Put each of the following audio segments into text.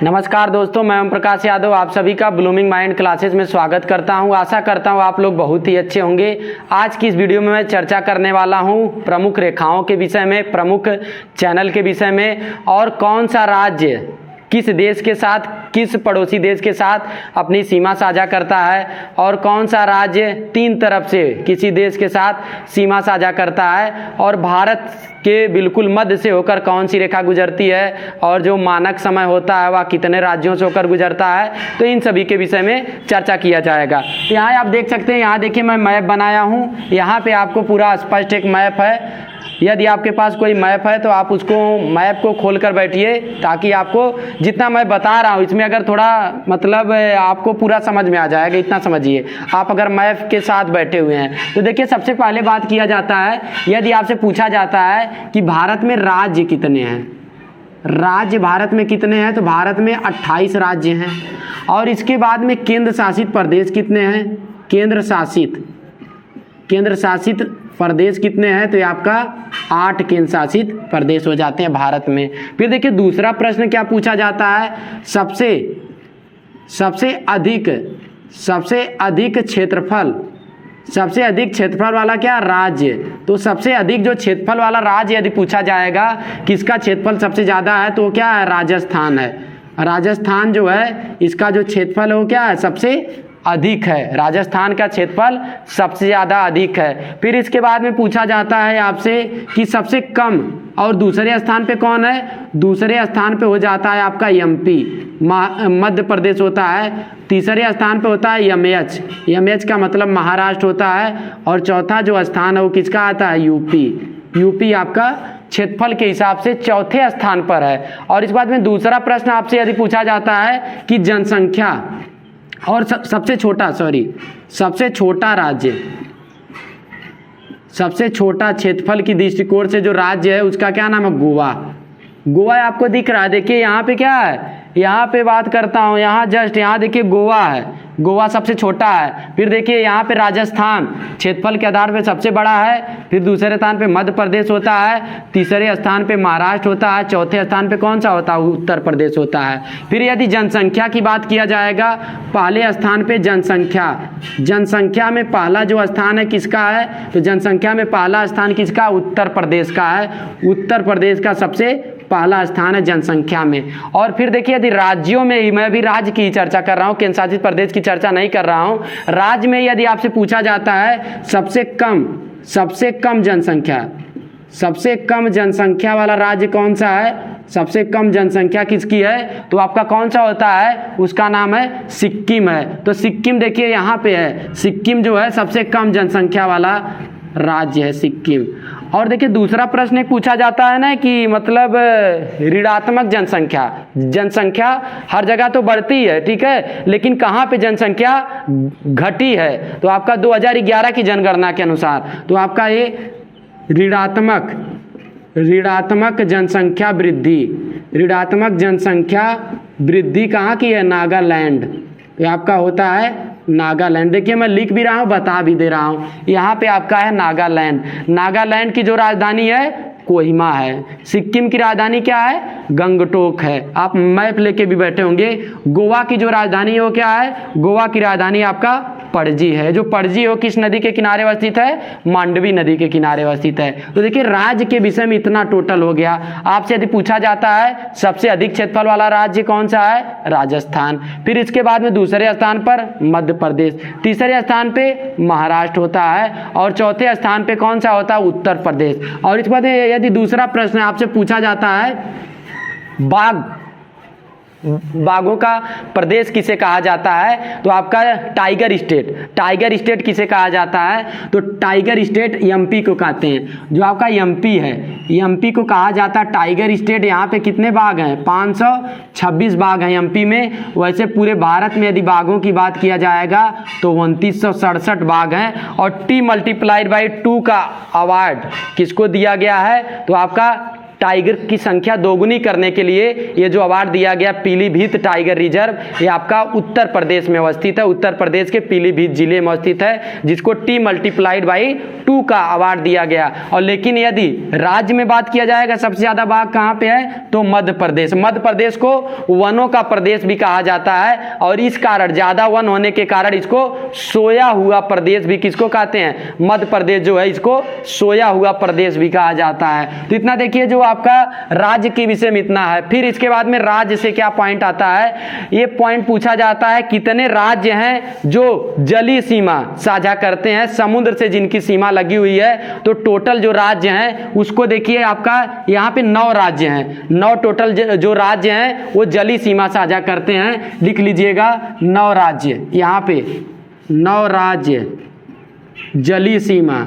नमस्कार दोस्तों, मैं ओम प्रकाश यादव आप सभी का ब्लूमिंग माइंड क्लासेस में स्वागत करता हूं। आशा करता हूं आप लोग बहुत ही अच्छे होंगे। आज की इस वीडियो में मैं चर्चा करने वाला हूं प्रमुख रेखाओं के विषय में, प्रमुख चैनल के विषय में, और कौन सा राज्य किस देश के साथ, किस पड़ोसी देश के साथ अपनी सीमा साझा करता है, और कौन सा राज्य तीन तरफ से किसी देश के साथ सीमा साझा करता है, और भारत के बिल्कुल मध्य से होकर कौन सी रेखा गुजरती है, और जो मानक समय होता है वह कितने राज्यों से होकर गुजरता है। तो इन सभी के विषय में चर्चा किया जाएगा। तो यहाँ आप देख सकते हैं, यहाँ देखिए मैं मैप बनाया हूँ। यहाँ पे आपको पूरा स्पष्ट एक मैप है। यदि आपके पास कोई मैप है तो आप उसको मैप को खोल कर बैठिए, ताकि आपको जितना मैं बता रहा हूँ इसमें अगर थोड़ा मतलब आपको पूरा समझ में आ जाएगा, इतना समझिए। आप अगर मैप के साथ बैठे हुए हैं तो देखिए, सबसे पहले बात किया जाता है, यदि आपसे पूछा जाता है कि भारत में राज्य कितने हैं, राज्य भारत में कितने हैं, तो भारत में 28 राज्य हैं। और इसके बाद में केंद्र शासित प्रदेश कितने हैं, केंद्र शासित प्रदेश कितने हैं, तो ये आपका 8 केंद्र शासित प्रदेश हो जाते हैं भारत में। फिर देखिए दूसरा प्रश्न क्या पूछा जाता है, सबसे अधिक क्षेत्रफल वाला क्या राज्य। तो सबसे अधिक जो क्षेत्रफल वाला राज्य यदि पूछा जाएगा किसका क्षेत्रफल सबसे ज़्यादा है, तो वो क्या है, राजस्थान है। राजस्थान जो है इसका जो क्षेत्रफल है वो क्या है, सबसे अधिक है। राजस्थान का क्षेत्रफल सबसे ज़्यादा अधिक है। फिर इसके बाद में पूछा जाता है आपसे कि सबसे कम, और दूसरे स्थान पे कौन है, दूसरे स्थान पे हो जाता है आपका एमपी, मध्य प्रदेश होता है। तीसरे स्थान पे होता है एमएच का मतलब महाराष्ट्र होता है। और चौथा जो स्थान है वो किसका आता है, यूपी आपका क्षेत्रफल के हिसाब से चौथे स्थान पर है। और इस बात में दूसरा प्रश्न आपसे यदि पूछा जाता है कि जनसंख्या और सबसे छोटा राज्य, सबसे छोटा क्षेत्रफल की दृष्टिकोण से जो राज्य है उसका क्या नाम है, गोवा आपको दिख रहा है। देखिए यहाँ पे क्या है, यहाँ पे बात करता हूँ, यहाँ जस्ट यहाँ देखिए गोवा है, गोवा सबसे छोटा है। फिर देखिए यहाँ पे राजस्थान क्षेत्रफल के आधार पे सबसे बड़ा है। फिर दूसरे स्थान पे मध्य प्रदेश होता है, तीसरे स्थान पे महाराष्ट्र होता है, चौथे स्थान पे कौन सा होता है, उत्तर प्रदेश होता है। फिर यदि जनसंख्या की बात किया जाएगा, पहले स्थान पे जनसंख्या में पहला जो स्थान है किसका है, तो जनसंख्या में पहला स्थान किसका, उत्तर प्रदेश का है। उत्तर प्रदेश का सबसे पहला स्थान है जनसंख्या में। और फिर देखिए यदि राज्यों में ही, मैं भी राज्य की चर्चा कर रहा हूँ, केंद्र शासित प्रदेश की चर्चा नहीं कर रहा हूँ। राज्य में यदि आपसे पूछा जाता है सबसे कम जनसंख्या वाला राज्य कौन सा है, सबसे कम जनसंख्या किसकी है, तो आपका कौन सा होता है, उसका नाम है सिक्किम है। तो सिक्किम देखिए यहाँ पे है, सिक्किम जो है सबसे कम जनसंख्या वाला राज्य है सिक्किम। और देखिए दूसरा प्रश्न एक पूछा जाता है ना कि मतलब ऋणात्मक जनसंख्या हर जगह तो बढ़ती है, ठीक है, लेकिन कहाँ पे जनसंख्या घटी है, तो आपका 2011 की जनगणना के अनुसार तो आपका ये ऋणात्मक जनसंख्या वृद्धि कहाँ की है, नागालैंड। ये आपका होता है नागालैंड। देखिए मैं लिख भी रहा हूँ, बता भी दे रहा हूँ, यहाँ पे आपका है नागालैंड की जो राजधानी है कोहिमा है। सिक्किम की राजधानी क्या है, गंगटोक है। आप मैप लेके भी बैठे होंगे। गोवा की जो राजधानी है वो क्या है, गोवा की राजधानी आपका पणजी है। जो पणजी हो किस नदी के किनारे अवस्थित है, मांडवी नदी के किनारे अवस्थित है। तो देखिए राज्य के विषय में इतना टोटल हो गया। आपसे यदि पूछा जाता है सबसे अधिक क्षेत्रफल वाला राज्य कौन सा है, राजस्थान। फिर इसके बाद में दूसरे स्थान पर मध्य प्रदेश, तीसरे स्थान पे महाराष्ट्र होता है, और चौथे स्थान पे कौन सा होता है, उत्तर प्रदेश। और इसके बाद यदि दूसरा प्रश्न आपसे पूछा जाता है बाघों का प्रदेश किसे कहा जाता है, तो आपका टाइगर स्टेट किसे कहा जाता है, तो टाइगर स्टेट एमपी को कहते हैं। जो आपका एमपी है, एमपी को कहा जाता है टाइगर स्टेट। यहाँ पे कितने बाघ हैं, 526 बाघ हैं एमपी में। वैसे पूरे भारत में यदि बाघों की बात किया जाएगा तो 2967 बाघ हैं। और T × 2 का अवार्ड किसको दिया गया है, तो आपका टाइगर की संख्या दोगुनी करने के लिए ये जो अवार्ड दिया गया पीलीभीत टाइगर रिजर्व, ये आपका उत्तर प्रदेश में अवस्थित है, उत्तर प्रदेश के पीलीभीत जिले में अवस्थित है, जिसको T × 2 का अवार्ड दिया गया। और लेकिन यदि राज्य में बात किया जाएगा सबसे ज्यादा बाघ कहां पे है, तो मध्य प्रदेश। मध्य प्रदेश को वनों का प्रदेश भी कहा जाता है, और इस कारण ज्यादा वन होने के कारण इसको सोया हुआ प्रदेश भी किसको कहते हैं, मध्य प्रदेश जो है इसको सोया हुआ प्रदेश भी कहा जाता है। तो इतना देखिए जो आपका राज्य के विषय में इतना है। फिर इसके बाद में राज्य से क्या पॉइंट आता है, ये पॉइंट पूछा जाता है कितने राज्य हैं जो जलीय सीमा साझा करते हैं, समुद्र से जिनकी सीमा लगी हुई है। तो टोटल जो राज्य हैं उसको देखिए आपका यहाँ पे 9 राज्य हैं, 9 टोटल जो राज्य हैं वो जलीय सीमा साझा करते हैं। लिख लीजिएगा 9 राज्य, यहाँ पे 9 राज्य जलीय सीमा।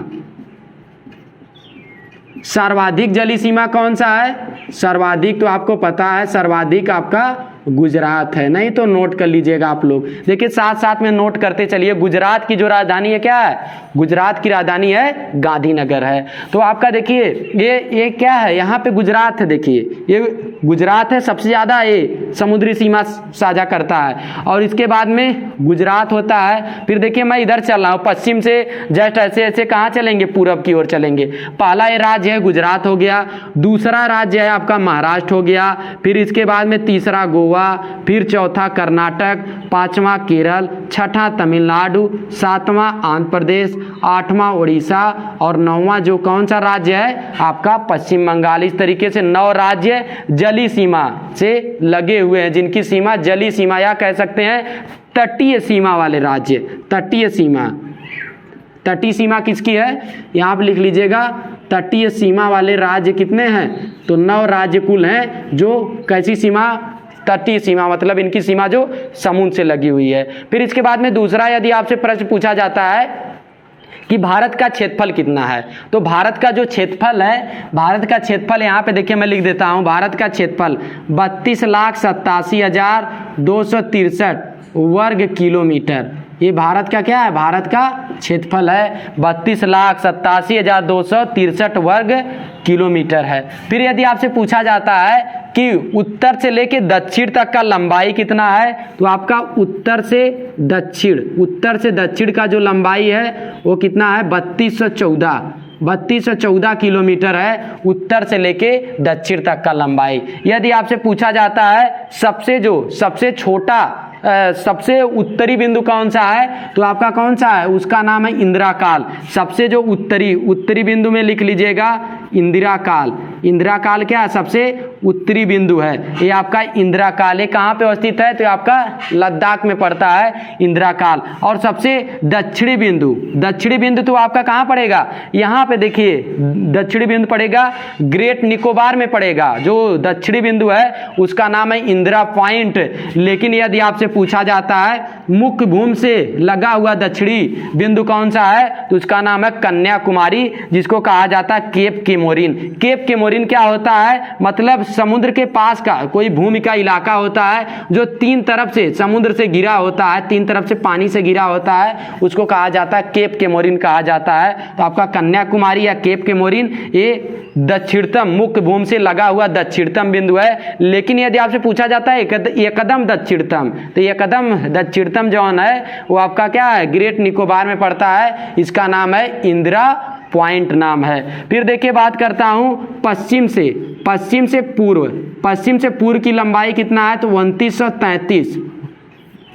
सर्वाधिक जलीय सीमा कौन सा है, सर्वाधिक तो आपको पता है, सर्वाधिक आपका गुजरात है, नहीं तो नोट कर लीजिएगा आप लोग। देखिए साथ साथ में नोट करते चलिए। गुजरात की जो राजधानी है क्या है, गुजरात की राजधानी है गांधीनगर है। तो आपका देखिए ये क्या है, यहाँ पे गुजरात है, देखिए ये गुजरात है, सबसे ज्यादा ये समुद्री सीमा साझा करता है। और इसके बाद में गुजरात होता है। फिर देखिए मैं इधर चल रहा हूँ पश्चिम से, जस्ट ऐसे ऐसे कहाँ चलेंगे, पूरब की ओर चलेंगे। पहला ये राज्य है गुजरात हो गया, दूसरा राज्य है आपका महाराष्ट्र हो गया, फिर इसके बाद में तीसरा गोवा, फिर चौथा कर्नाटक, पांचवा केरल, छठा तमिलनाडु, सातवां आंध्र प्रदेश, आठवां उड़ीसा और 9वां जो कौन सा राज्य है आपका पश्चिम बंगाल। इस तरीके से 9 राज्य जलीय सीमा से लगे हुए हैं, जिनकी सीमा जलीय सीमा या कह सकते हैं तटीय सीमा वाले राज्य। तटीय सीमा, तटीय सीमा किसकी है, यहाँ पर लिख लीजिएगा। तटीय सीमा वाले राज्य कितने हैं, तो 9 राज्य कुल हैं जो कैसी सीमा, तटीय सीमा, मतलब इनकी सीमा जो समुद्र से लगी हुई है। फिर इसके बाद में दूसरा यदि आपसे प्रश्न पूछा जाता है कि भारत का क्षेत्रफल कितना है, तो भारत का जो क्षेत्रफल है, भारत का क्षेत्रफल यहाँ पे देखिए मैं लिख देता हूँ। भारत का क्षेत्रफल 32,87,263 वर्ग किलोमीटर। ये भारत का क्या है, भारत का क्षेत्रफल है 32,87,263 वर्ग किलोमीटर है। फिर यदि आपसे पूछा जाता है कि उत्तर से लेके दक्षिण तक का लंबाई कितना है, तो आपका उत्तर से दक्षिण का जो लंबाई है वो कितना है, 3214 किलोमीटर है उत्तर से लेके दक्षिण तक का लंबाई। यदि आपसे पूछा जाता है सबसे छोटा सबसे उत्तरी बिंदु कौन सा है, तो आपका कौन सा है, उसका नाम है इंदिराकाल। सबसे जो उत्तरी बिंदु में लिख लीजिएगा इंदिराकाल। इंदिराकाल क्या है, सबसे उत्तरी बिंदु है, ये आपका इंदिराकाल। ये कहाँ पे अवस्थित है, तो आपका लद्दाख में पड़ता है इंदिराकाल। और सबसे दक्षिणी बिंदु तो आपका कहाँ पड़ेगा, यहाँ पे देखिए दक्षिणी बिंदु पड़ेगा ग्रेट निकोबार में पड़ेगा। जो दक्षिणी बिंदु है उसका नाम है इंदिरा पॉइंट। लेकिन यदि आपसे पूछा जाता है मुख्य भूमि से लगा हुआ दक्षिणी बिंदु कौन सा है, तो उसका नाम है कन्याकुमारी, जिसको कहा जाता है केप केमोरिन। केप केमोरिन क्या होता है, मतलब समुद्र के पास का कोई भूमि का इलाका होता है जो 3 तरफ से समुद्र से घिरा होता है, 3 तरफ से पानी से घिरा होता है, उसको कहा जाता है केप केमोरिन कहा जाता है। तो आपका कन्याकुमारी या केप केमोरिन ये दक्षिणतम मुख्य भूमि से लगा हुआ दक्षिणतम बिंदु है। लेकिन यदि आपसे पूछा जाता है एकदम दक्षिणतम, तो एकदम दक्षिणतम जो है वो आपका क्या है, ग्रेट निकोबार में पड़ता है, इसका नाम है इंदिरा पॉइंट नाम है। फिर देखिए बात करता हूं पश्चिम से पूर्व की लंबाई कितना है, तो 2933,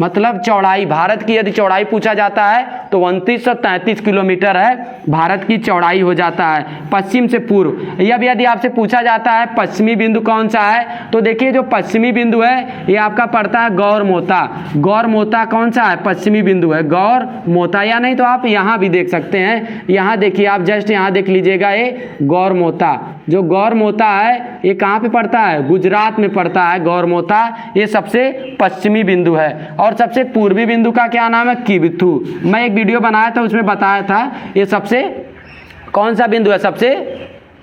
मतलब चौड़ाई, भारत की यदि चौड़ाई पूछा जाता है तो 2933 किलोमीटर है भारत की चौड़ाई हो जाता है पश्चिम से पूर्व। यदि आपसे पूछा जाता है पश्चिमी बिंदु कौन सा है, तो देखिए जो पश्चिमी बिंदु है ये आपका पड़ता है गौरमोता। गौरमोता कौन सा है, पश्चिमी बिंदु है गौरमोता, या नहीं तो आप यहाँ भी देख सकते हैं, यहाँ देखिए आप जस्ट यहाँ देख लीजिएगा ये गौरमोता। जो गौरमोता है ये कहाँ पे पड़ता है, गुजरात में पड़ता है गौरमोता, ये सबसे पश्चिमी बिंदु है। और सबसे पूर्वी बिंदु का क्या नाम है, किबिथु। मैं एक वीडियो बनाया था उसमें बताया था ये सबसे कौन सा बिंदु है, सबसे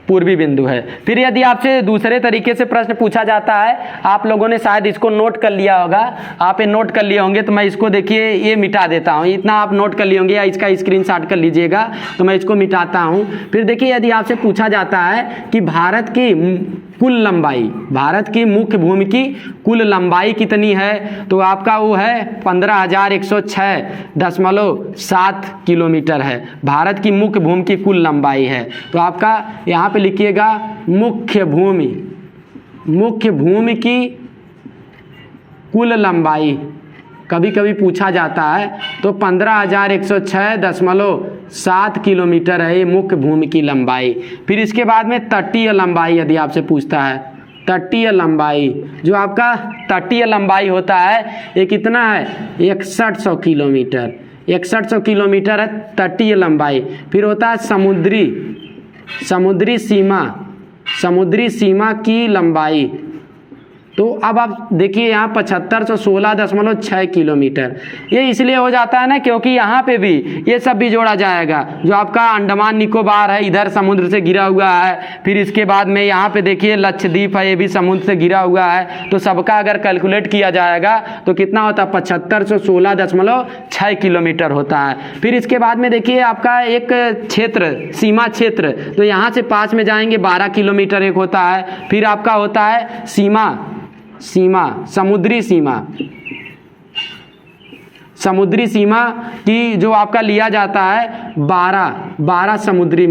पूर्वी बिंदु है। फिर यदि आपसे दूसरे तरीके से प्रश्न पूछा जाता है, आप लोगों ने शायद इसको नोट कर लिया होगा, आप ये नोट कर लिए होंगे, तो मैं इसको देखिए ये मिटा देता हूँ, इतना आप नोट कर लिए होंगे या इसका स्क्रीनशॉट कर लीजिएगा, तो मैं इसको मिटाता हूँ। फिर देखिए यदि आपसे पूछा जाता है कि भारत की कुल लंबाई, भारत की मुख्य भूमि की कुल लंबाई कितनी है? तो आपका वो है 15,106.7 किलोमीटर है, भारत की मुख्य भूमि की कुल लंबाई है। तो आपका यहाँ पे लिखिएगा मुख्य भूमि की कुल लंबाई, कभी कभी पूछा जाता है। तो 15,106.7 किलोमीटर है ये मुख्य भूमि की लंबाई। फिर इसके बाद में तटीय लंबाई, यदि आपसे पूछता है तटीय लंबाई, जो आपका तटीय लंबाई होता है ये कितना है? 6100 किलोमीटर, 6100 किलोमीटर है तटीय लंबाई। फिर होता है समुद्री सीमा की लंबाई। तो अब आप देखिए यहाँ 7516.6 किलोमीटर, ये इसलिए हो जाता है ना क्योंकि यहाँ पे भी ये सब भी जोड़ा जाएगा। जो आपका अंडमान निकोबार है इधर समुद्र से घिरा हुआ है, फिर इसके बाद में यहाँ पे देखिए लक्षद्वीप है, ये भी समुद्र से घिरा हुआ है। तो सबका अगर कैलकुलेट किया जाएगा तो कितना होता है? 7516.6 किलोमीटर होता है। फिर इसके बाद में देखिए आपका एक क्षेत्र, सीमा क्षेत्र, तो यहाँ से 5 में जाएंगे 12 किलोमीटर एक होता है। फिर आपका होता है समुद्री सीमा की जो आपका लिया जाता है 12 समुद्री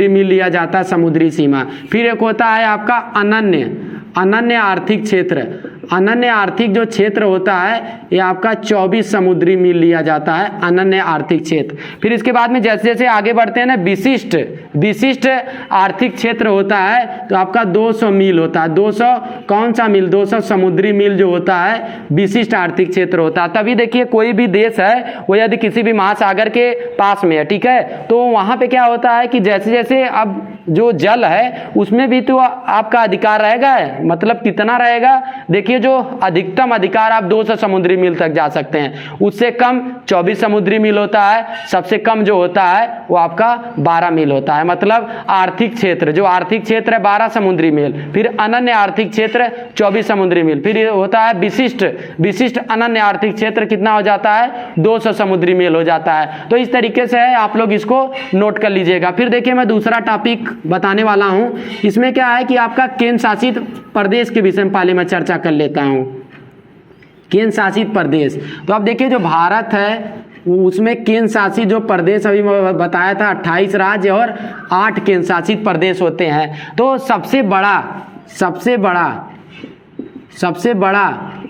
मील लिया जाता है समुद्री सीमा। फिर एक होता है आपका अनन्य आर्थिक क्षेत्र, अनन्य आर्थिक जो क्षेत्र होता है ये आपका 24 समुद्री मील लिया जाता है अनन्य आर्थिक क्षेत्र। फिर इसके बाद में जैसे जैसे आगे बढ़ते हैं ना विशिष्ट आर्थिक क्षेत्र होता है तो आपका 200 मील होता है। 200 कौन सा मील? 200 समुद्री मील जो होता है विशिष्ट आर्थिक क्षेत्र होता है। तभी देखिए कोई भी देश है वो यदि किसी भी महासागर के पास में है, ठीक है, तो वहाँ पे क्या होता है कि जैसे जैसे अब जो जल है उसमें भी तो आपका अधिकार रहेगा, मतलब कितना रहेगा? देखिए जो अधिकतम अधिकार आप 200 समुद्री मील तक जा सकते हैं, उससे कम 24 समुद्री मील होता है, सबसे कम जो होता है वो आपका 12 मील होता है। मतलब आर्थिक क्षेत्र, जो आर्थिक क्षेत्र है 12 समुद्री मील, फिर अनन्य आर्थिक क्षेत्र 24 समुद्री मील, फिर ये होता है विशिष्ट अनन्य आर्थिक क्षेत्र कितना हो जाता है? 200 समुद्री मील हो जाता है। तो इस तरीके से है, आप लोग इसको नोट कर लीजिएगा। फिर देखिए मैं दूसरा टॉपिक बताने वाला हूं, इसमें क्या है कि आपका केंद्र शासित प्रदेश के विषय में पहले मैं चर्चा कर लेता हूं। केंद्र शासित प्रदेश, तो अब देखिए जो भारत है उसमें केंद्र शासित जो प्रदेश अभी मैं बताया था 28 राज्य और 8 केंद्र शासित प्रदेश होते हैं। तो सबसे बड़ा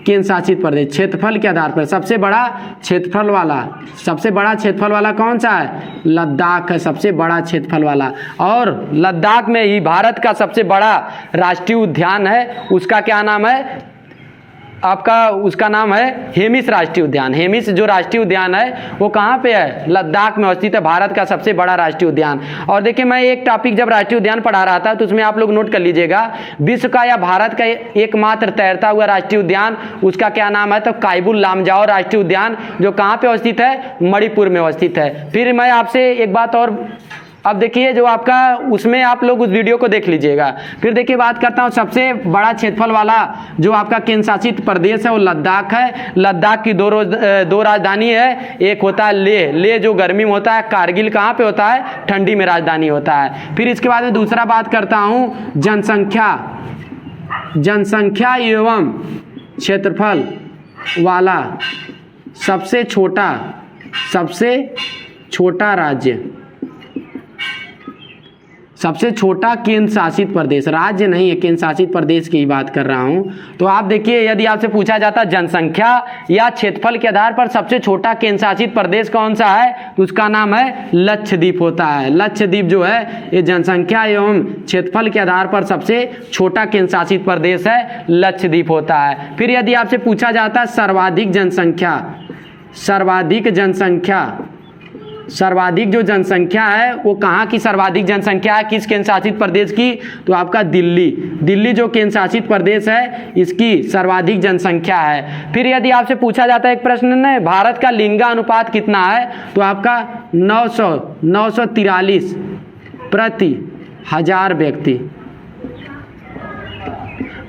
केंद्र शासित प्रदेश क्षेत्रफल के आधार पर सबसे बड़ा क्षेत्रफल वाला कौन सा है? लद्दाख है सबसे बड़ा क्षेत्रफल वाला। और लद्दाख में ही भारत का सबसे बड़ा राष्ट्रीय उद्यान है, उसका क्या नाम है? उसका नाम है हेमिस राष्ट्रीय उद्यान। हेमिस जो राष्ट्रीय उद्यान है वो कहाँ पे है? लद्दाख में स्थित है, भारत का सबसे बड़ा राष्ट्रीय उद्यान। और देखिए मैं एक टॉपिक जब राष्ट्रीय उद्यान पढ़ा रहा था तो उसमें आप लोग नोट कर लीजिएगा, विश्व का या भारत का एकमात्र तैरता हुआ राष्ट्रीय उद्यान, उसका क्या नाम है? तो कायबुल लामजाओ राष्ट्रीय उद्यान, जो कहाँ पे अवस्थित है? मणिपुर में अवस्थित है। फिर मैं आपसे एक बात और, अब देखिए जो आपका उसमें आप लोग उस वीडियो को देख लीजिएगा। फिर देखिए बात करता हूँ सबसे बड़ा क्षेत्रफल वाला जो आपका केंद्र शासित प्रदेश है वो लद्दाख है। लद्दाख की दो राजधानी है, एक होता है लेह जो गर्मी में होता है, कारगिल कहाँ पे होता है? ठंडी में राजधानी होता है। फिर इसके बाद में दूसरा बात करता हूँ जनसंख्या एवं क्षेत्रफल वाला सबसे छोटा राज्य, सबसे छोटा केंद्र शासित प्रदेश, राज्य नहीं है, केंद्र शासित प्रदेश की बात कर रहा हूं। तो आप देखिए यदि आपसे पूछा जाता है जनसंख्या या क्षेत्रफल के आधार पर सबसे छोटा केंद्र शासित प्रदेश कौन सा है, तो उसका नाम है लक्षद्वीप होता है। लक्षद्वीप जो है ये जनसंख्या एवं क्षेत्रफल के आधार पर सबसे छोटा केंद्र शासित प्रदेश है, लक्षद्वीप होता है। फिर यदि आपसे पूछा जाता है सर्वाधिक जो जनसंख्या है वो कहाँ की सर्वाधिक जनसंख्या है, किस केंद्र शासित प्रदेश की, तो आपका दिल्ली जो केंद्र शासित प्रदेश है इसकी सर्वाधिक जनसंख्या है। फिर यदि आपसे पूछा जाता है एक प्रश्न ने, भारत का लिंगानुपात कितना है, तो आपका 943 प्रति 1000 व्यक्ति,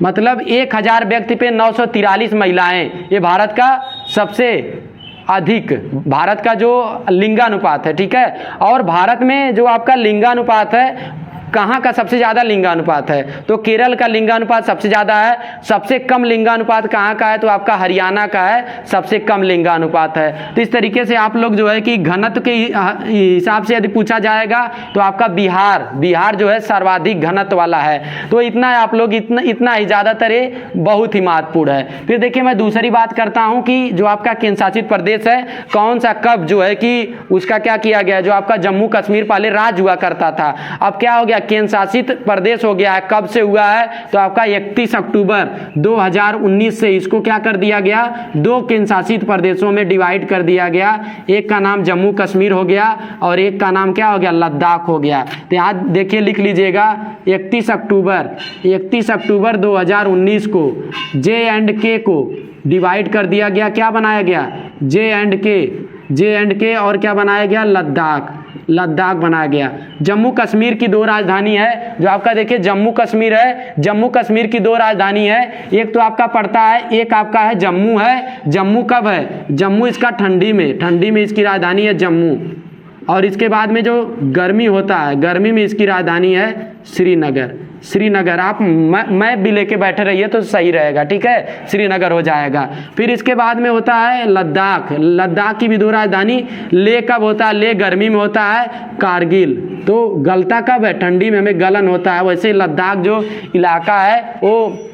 मतलब 1000 व्यक्ति पे 943 महिलाएं, ये भारत का सबसे अधिक, भारत का जो लिंगानुपात है, ठीक है। और भारत में जो आपका लिंगानुपात है कहाँ का सबसे ज़्यादा लिंगानुपात है? तो केरल का लिंगानुपात सबसे ज़्यादा है। सबसे कम लिंगानुपात कहाँ का है? तो आपका हरियाणा का है, सबसे कम लिंगानुपात है। तो इस तरीके से आप लोग जो है कि घनत्व के हिसाब से यदि पूछा जाएगा तो आपका बिहार जो है सर्वाधिक घनत्व वाला है। तो इतना आप लोग इतना ही, ज़्यादातर ये बहुत ही महत्वपूर्ण है। फिर देखिए मैं दूसरी बात करता हूं कि जो आपका केंद्र शासित प्रदेश है कौन सा, कब जो है कि उसका क्या किया गया, जो आपका जम्मू कश्मीर पहले राज्य हुआ करता था, अब क्या हो गया, केंद्र शासित प्रदेश हो गया है। कब से हुआ है? तो आपका 31 अक्टूबर 2019 से इसको क्या कर दिया गया, 2 केंद्र शासित प्रदेशों में डिवाइड कर दिया गया। एक का नाम जम्मू कश्मीर हो गया और एक का नाम क्या हो गया, लद्दाख हो गया। तो यहाँ देखिए लिख लीजिएगा 31 अक्टूबर 2019 को J&K को डिवाइड कर दिया गया, क्या बनाया गया, J&K और क्या बनाया गया, लद्दाख बनाया गया। जम्मू कश्मीर की 2 राजधानी है, जो आपका देखिए जम्मू कश्मीर है, जम्मू कश्मीर की 2 राजधानी है। एक तो आपका पड़ता है, एक आपका है जम्मू है। जम्मू कब है, जम्मू इसका ठंडी में इसकी राजधानी है जम्मू। और इसके बाद में जो गर्मी होता है, गर्मी में इसकी राजधानी है श्रीनगर। आप मैप भी लेके बैठे रहिए तो सही रहेगा, ठीक है, श्रीनगर हो जाएगा। फिर इसके बाद में होता है लद्दाख की भी 2 राजधानी। लेह कब होता है, लेह गर्मी में होता है, कारगिल तो गलता कब है, ठंडी में हमें गलन होता है। वैसे लद्दाख जो इलाका है वो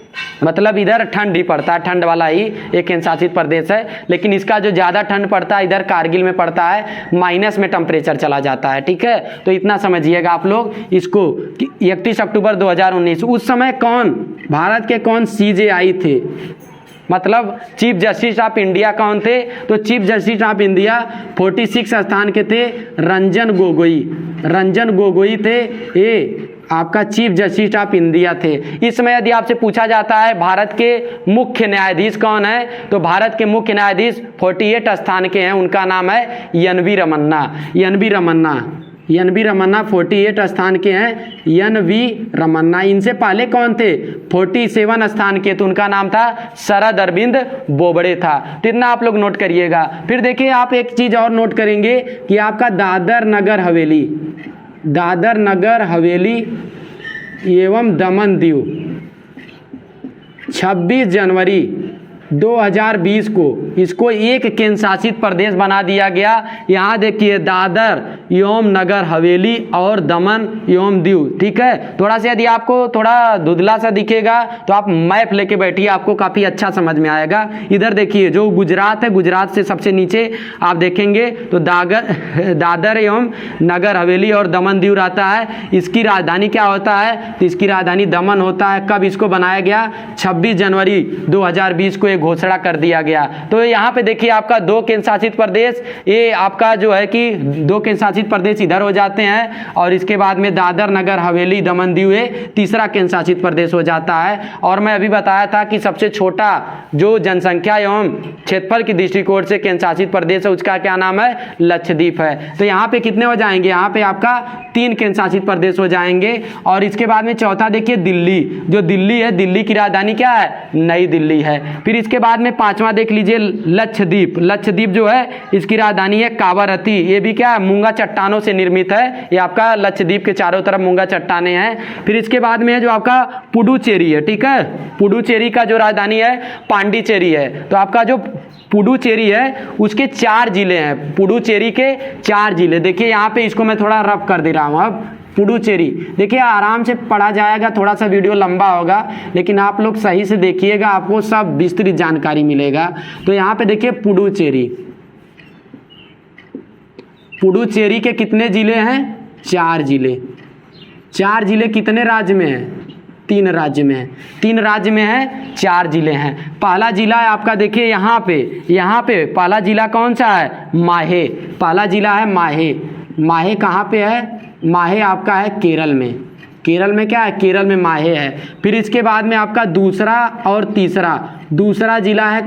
मतलब इधर ठंड ही पड़ता है, ठंड वाला ही एक केंद्र शासित प्रदेश है। लेकिन इसका जो ज़्यादा ठंड पड़ता है इधर कारगिल में पड़ता है, माइनस में टेम्परेचर चला जाता है, ठीक है। तो इतना समझिएगा आप लोग इसको कि 31 अक्टूबर 2019 उस समय भारत के कौन CJI थे, मतलब चीफ जस्टिस ऑफ इंडिया कौन थे? तो चीफ जस्टिस ऑफ इंडिया 46 स्थान के थे, रंजन गोगोई थे, ये आपका चीफ जस्टिस ऑफ इंडिया थे। इस समय यदि आपसे पूछा जाता है भारत के मुख्य न्यायाधीश कौन है, तो भारत के मुख्य न्यायाधीश 48 स्थान के हैं, उनका नाम है NV रमन्ना 48 स्थान के हैं, NV रमन्ना। इनसे पहले कौन थे, 47 स्थान के, तो उनका नाम था शरद अरविंद बोबड़े था। तो इतना आप लोग नोट करिएगा। फिर देखिए आप एक चीज और नोट करेंगे कि आपका दादर नगर हवेली एवं दमन दीव 26 जनवरी 2020 को इसको एक केंद्र शासित प्रदेश बना दिया गया। यहाँ देखिए दादर एवं नगर हवेली और दमन एवं दीव, ठीक है। थोड़ा सा यदि आपको थोड़ा धुंधला सा दिखेगा तो आप मैप लेके बैठिए, आपको काफ़ी अच्छा समझ में आएगा। इधर देखिए जो गुजरात है, गुजरात से सबसे नीचे आप देखेंगे तो दादर एवं नगर हवेली और दमन दीव रहता है। इसकी राजधानी क्या होता है, तो इसकी राजधानी दमन होता है। कब इसको बनाया गया, 26 जनवरी 2020 को घोषणा कर दिया गया। तो यहाँ पे देखिए आपका 2 केंद्र शासित प्रदेश, ये आपका जो है कि 2 केंद्र शासित प्रदेश इधर हो जाते हैं और इसके बाद में दादर नगर हवेली दमन दीव तीसरा केंद्र शासित प्रदेश हो जाता है। और मैं अभी बताया था कि सबसे छोटा जो जनसंख्या एवं क्षेत्रफल की दृष्टिकोण से केंद्र शासित प्रदेश है उसका क्या नाम है, लक्षद्वीप है। तो यहाँ पे कितने हो जाएंगे, यहाँ पे आपका 3 केंद्र शासित प्रदेश हो जाएंगे। और इसके बाद में चौथा देखिए दिल्ली, जो दिल्ली है, दिल्ली की राजधानी क्या है, नई दिल्ली है। फिर इसके बाद में 5वां देख लीजिए लक्षद्वीप जो है इसकी राजधानी है कावारती। ये भी क्या है, मूंगा चट्टानों से निर्मित है। ये आपका लक्षद्वीप के चारों तरफ मूंगा चट्टाने हैं। फिर इसके बाद में है जो आपका पुडुचेरी है, ठीक है, पुडुचेरी का जो राजधानी है पांडिचेरी है। तो आपका जो पुडुचेरी है उसके 4 जिले हैं, पुडुचेरी के 4 जिले। देखिए यहाँ पे इसको मैं थोड़ा रफ कर दे रहा हूँ। अब पुडुचेरी देखिए आराम से पढ़ा जाएगा, थोड़ा सा वीडियो लंबा होगा लेकिन आप लोग सही से देखिएगा, आपको सब विस्तृत जानकारी मिलेगा। तो यहाँ पे देखिए पुडुचेरी के कितने जिले हैं, 4 जिले। 4 जिले कितने राज्य में है, 3 राज्य में है। 3 राज्य में है, 4 जिले हैं। पहला जिला है आपका देखिए यहाँ पे पहला जिला कौन सा है, माहे। पहला जिला है माहे कहाँ पे है, माहे आपका है केरल में। केरल में क्या है, केरल में माहे है। फिर इसके बाद में आपका दूसरा और तीसरा, दूसरा जिला है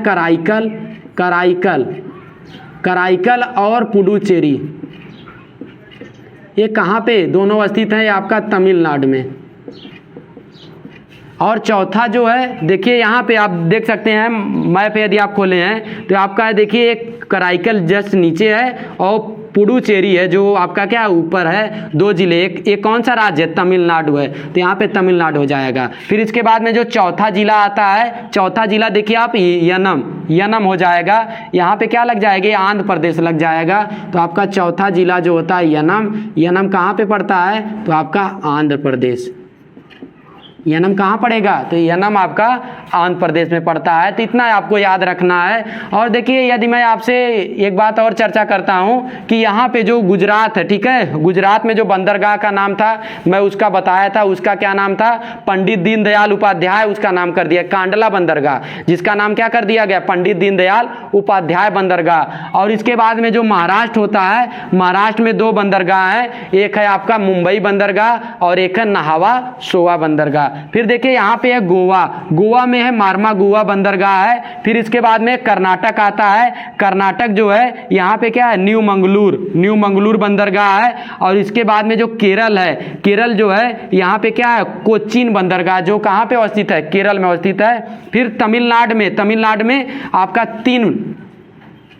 कराईकल और पुडुचेरी। ये कहाँ पे दोनों स्थित हैं, ये आपका तमिलनाडु में। और चौथा जो है देखिए यहाँ पे आप देख सकते हैं मैप, यदि आप खोले हैं तो आपका है देखिए एक कराईकल जस्ट नीचे है और पुडुचेरी है जो आपका क्या ऊपर है, 2 जिले, एक कौन सा राज्य है, तमिलनाडु है, तो यहाँ पे तमिलनाडु हो जाएगा। फिर इसके बाद में जो चौथा जिला आता है, चौथा जिला देखिए आप यनम हो जाएगा, यहाँ पे क्या लग जाएगा, आंध्र प्रदेश लग जाएगा। तो आपका चौथा जिला जो होता है यनम कहाँ पे पड़ता है, तो आपका आंध्र प्रदेश। यनम कहाँ पड़ेगा, तो यनम आपका आंध्र प्रदेश में पड़ता है। तो इतना आपको याद रखना है। और देखिए यदि मैं आपसे एक बात और चर्चा करता हूँ कि यहाँ पे जो गुजरात है, ठीक है, गुजरात में जो बंदरगाह का नाम था मैं उसका बताया था, उसका क्या नाम था, पंडित दीनदयाल उपाध्याय उसका नाम कर दिया, कांडला बंदरगाह, जिसका नाम क्या कर दिया गया, पंडित दीनदयाल उपाध्याय बंदरगाह। और इसके बाद में जो महाराष्ट्र होता है, महाराष्ट्र में 2 बंदरगाह हैं, एक है आपका मुंबई बंदरगाह और एक है नाहवा सोवा बंदरगाह। फिर देखिए यहाँ पे है गोवा में है मार्मा गोवा बंदरगाह है। फिर इसके बाद में कर्नाटक आता है, कर्नाटक जो है यहाँ पे क्या है, न्यू मंगलूर बंदरगाह है। और इसके बाद में जो केरल है, केरल जो है यहाँ पे क्या है, कोचीन बंदरगाह, जो कहाँ पे अवस्थित है, केरल में अवस्थित है। फिर तमिलनाडु में आपका 3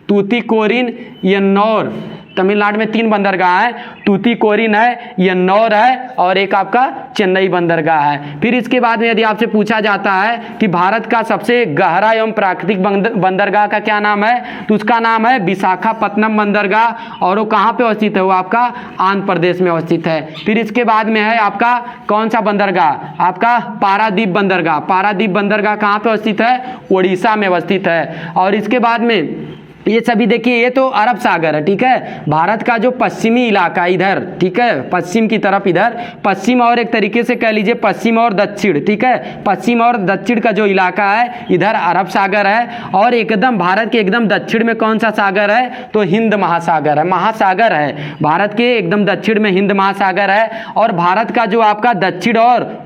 तूतीकोरिन, यन्नौर, तमिलनाडु में 3 बंदरगाह है, तूतीकोरिन है, यन्नौर है और एक आपका चेन्नई बंदरगाह है। फिर इसके बाद में यदि आपसे पूछा जाता है कि भारत का सबसे गहरा एवं प्राकृतिक बंदरगाह का क्या नाम है, तो उसका नाम है विशाखापत्तनम बंदरगाह और वो कहाँ पे अवस्थित है, वो आपका आंध्र प्रदेश में अवस्थित है। फिर इसके बाद में है आपका कौन सा बंदरगाह, आपका पारादीप बंदरगाह कहाँ पे अवस्थित है, उड़ीसा में अवस्थित है। और इसके बाद में ये सभी देखिए, ये तो अरब सागर है, ठीक है, भारत का जो पश्चिमी इलाका इधर, ठीक है, पश्चिम की तरफ इधर, पश्चिम और एक तरीके से कह लीजिए पश्चिम और दक्षिण, ठीक है, पश्चिम और दक्षिण का जो इलाका है इधर अरब सागर है। और एकदम भारत के एकदम दक्षिण में कौन सा सागर है, तो हिंद महासागर है, भारत के एकदम दक्षिण में हिंद महासागर है। और भारत का जो आपका दक्षिण और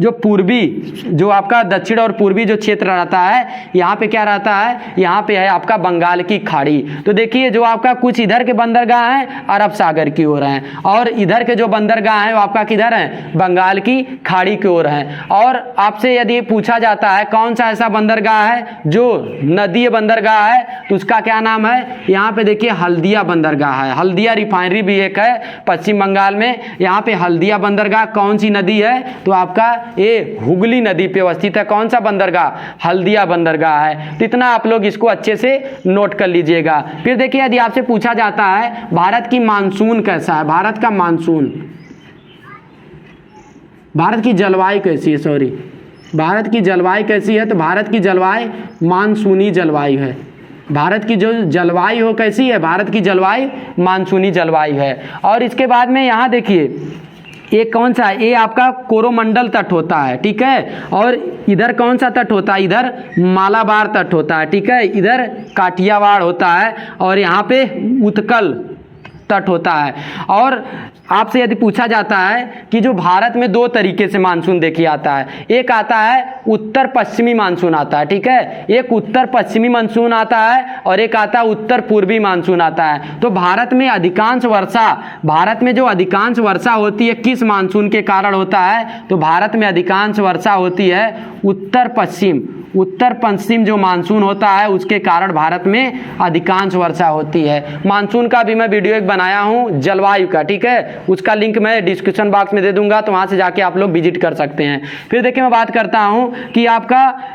पूर्वी जो क्षेत्र रहता है, यहाँ पे क्या रहता है, यहाँ पे है आपका बंगाल की खाड़ी। तो देखिए जो आपका कुछ इधर के बंदरगाह हैं अरब सागर की ओर हैं और इधर के जो बंदरगाह हैं वो आपका किधर हैं, बंगाल की खाड़ी की ओर हैं। और आपसे यदि पूछा जाता है कौन सा ऐसा बंदरगाह है जो नदीय बंदरगाह है, तो उसका क्या नाम है, यहाँ पे देखिए हल्दिया बंदरगाह है, हल्दिया रिफाइनरी भी एक है पश्चिम बंगाल में, यहाँ पे हल्दिया बंदरगाह कौन सी नदी है, तो आपका ये हुगली नदी पे अवस्थित है। कौन सा बंदरगाह, हल्दिया बंदरगाह है। तो इतना आप लोग इसको अच्छे से नोट कर लीजिएगा। फिर देखिए यदि आपसे पूछा जाता है भारत की मानसून कैसा है, भारत का मानसून, भारत की जलवायु कैसी है, भारत की जलवायु कैसी है, तो भारत की जलवायु मानसूनी जलवायु है। भारत की जो जलवायु हो कैसी है, भारत की जलवायु मानसूनी जलवायु है। और इसके बाद में यहाँ देखिए ये कौन सा है, ये आपका कोरोमंडल तट होता है, ठीक है। और इधर कौन सा तट होता है, इधर मालाबार तट होता है, ठीक है, इधर काठियावाड़ होता है और यहाँ पे उत्कल तट होता है। और आपसे यदि पूछा जाता है कि जो भारत में 2 तरीके से मानसून देखिए आता है, एक आता है उत्तर पश्चिमी मानसून आता है, ठीक है, एक उत्तर पश्चिमी मानसून आता है और एक आता है उत्तर पूर्वी मानसून आता है। तो भारत में जो अधिकांश वर्षा होती है किस मानसून के कारण होता है, तो भारत में अधिकांश वर्षा होती है उत्तर पश्चिम जो मानसून होता है उसके कारण भारत में अधिकांश वर्षा होती है। मानसून का भी मैं वीडियो एक बनाया हूं जलवायु का, ठीक है, उसका लिंक मैं डिस्क्रिप्शन बॉक्स में दे दूंगा, तो वहां से जाके आप लोग विजिट कर सकते हैं। फिर देखिए मैं बात करता हूं कि आपका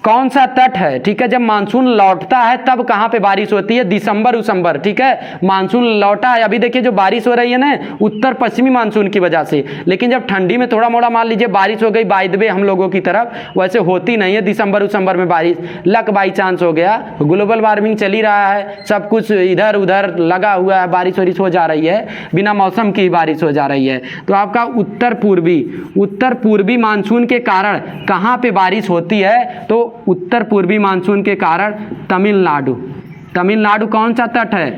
कौन सा तट है, ठीक है, जब मानसून लौटता है तब कहाँ पे बारिश होती है, दिसंबर, ठीक है, मानसून लौटा है। अभी देखिए जो बारिश हो रही है ना उत्तर पश्चिमी मानसून की वजह से, लेकिन जब ठंडी में थोड़ा मोड़ा मान लीजिए बारिश हो गई बाय द वे हम लोगों की तरफ, वैसे होती नहीं है दिसंबर में बारिश, लक बाई चांस हो गया, ग्लोबल वार्मिंग चल ही रहा है, सब कुछ इधर उधर लगा हुआ है, बारिश वारिश हो जा रही है, बिना मौसम की बारिश हो जा रही है। तो आपका उत्तर पूर्वी मानसून के कारण कहाँ पे बारिश होती है, तो उत्तर पूर्वी मानसून के कारण तमिलनाडु कौन सा तट है,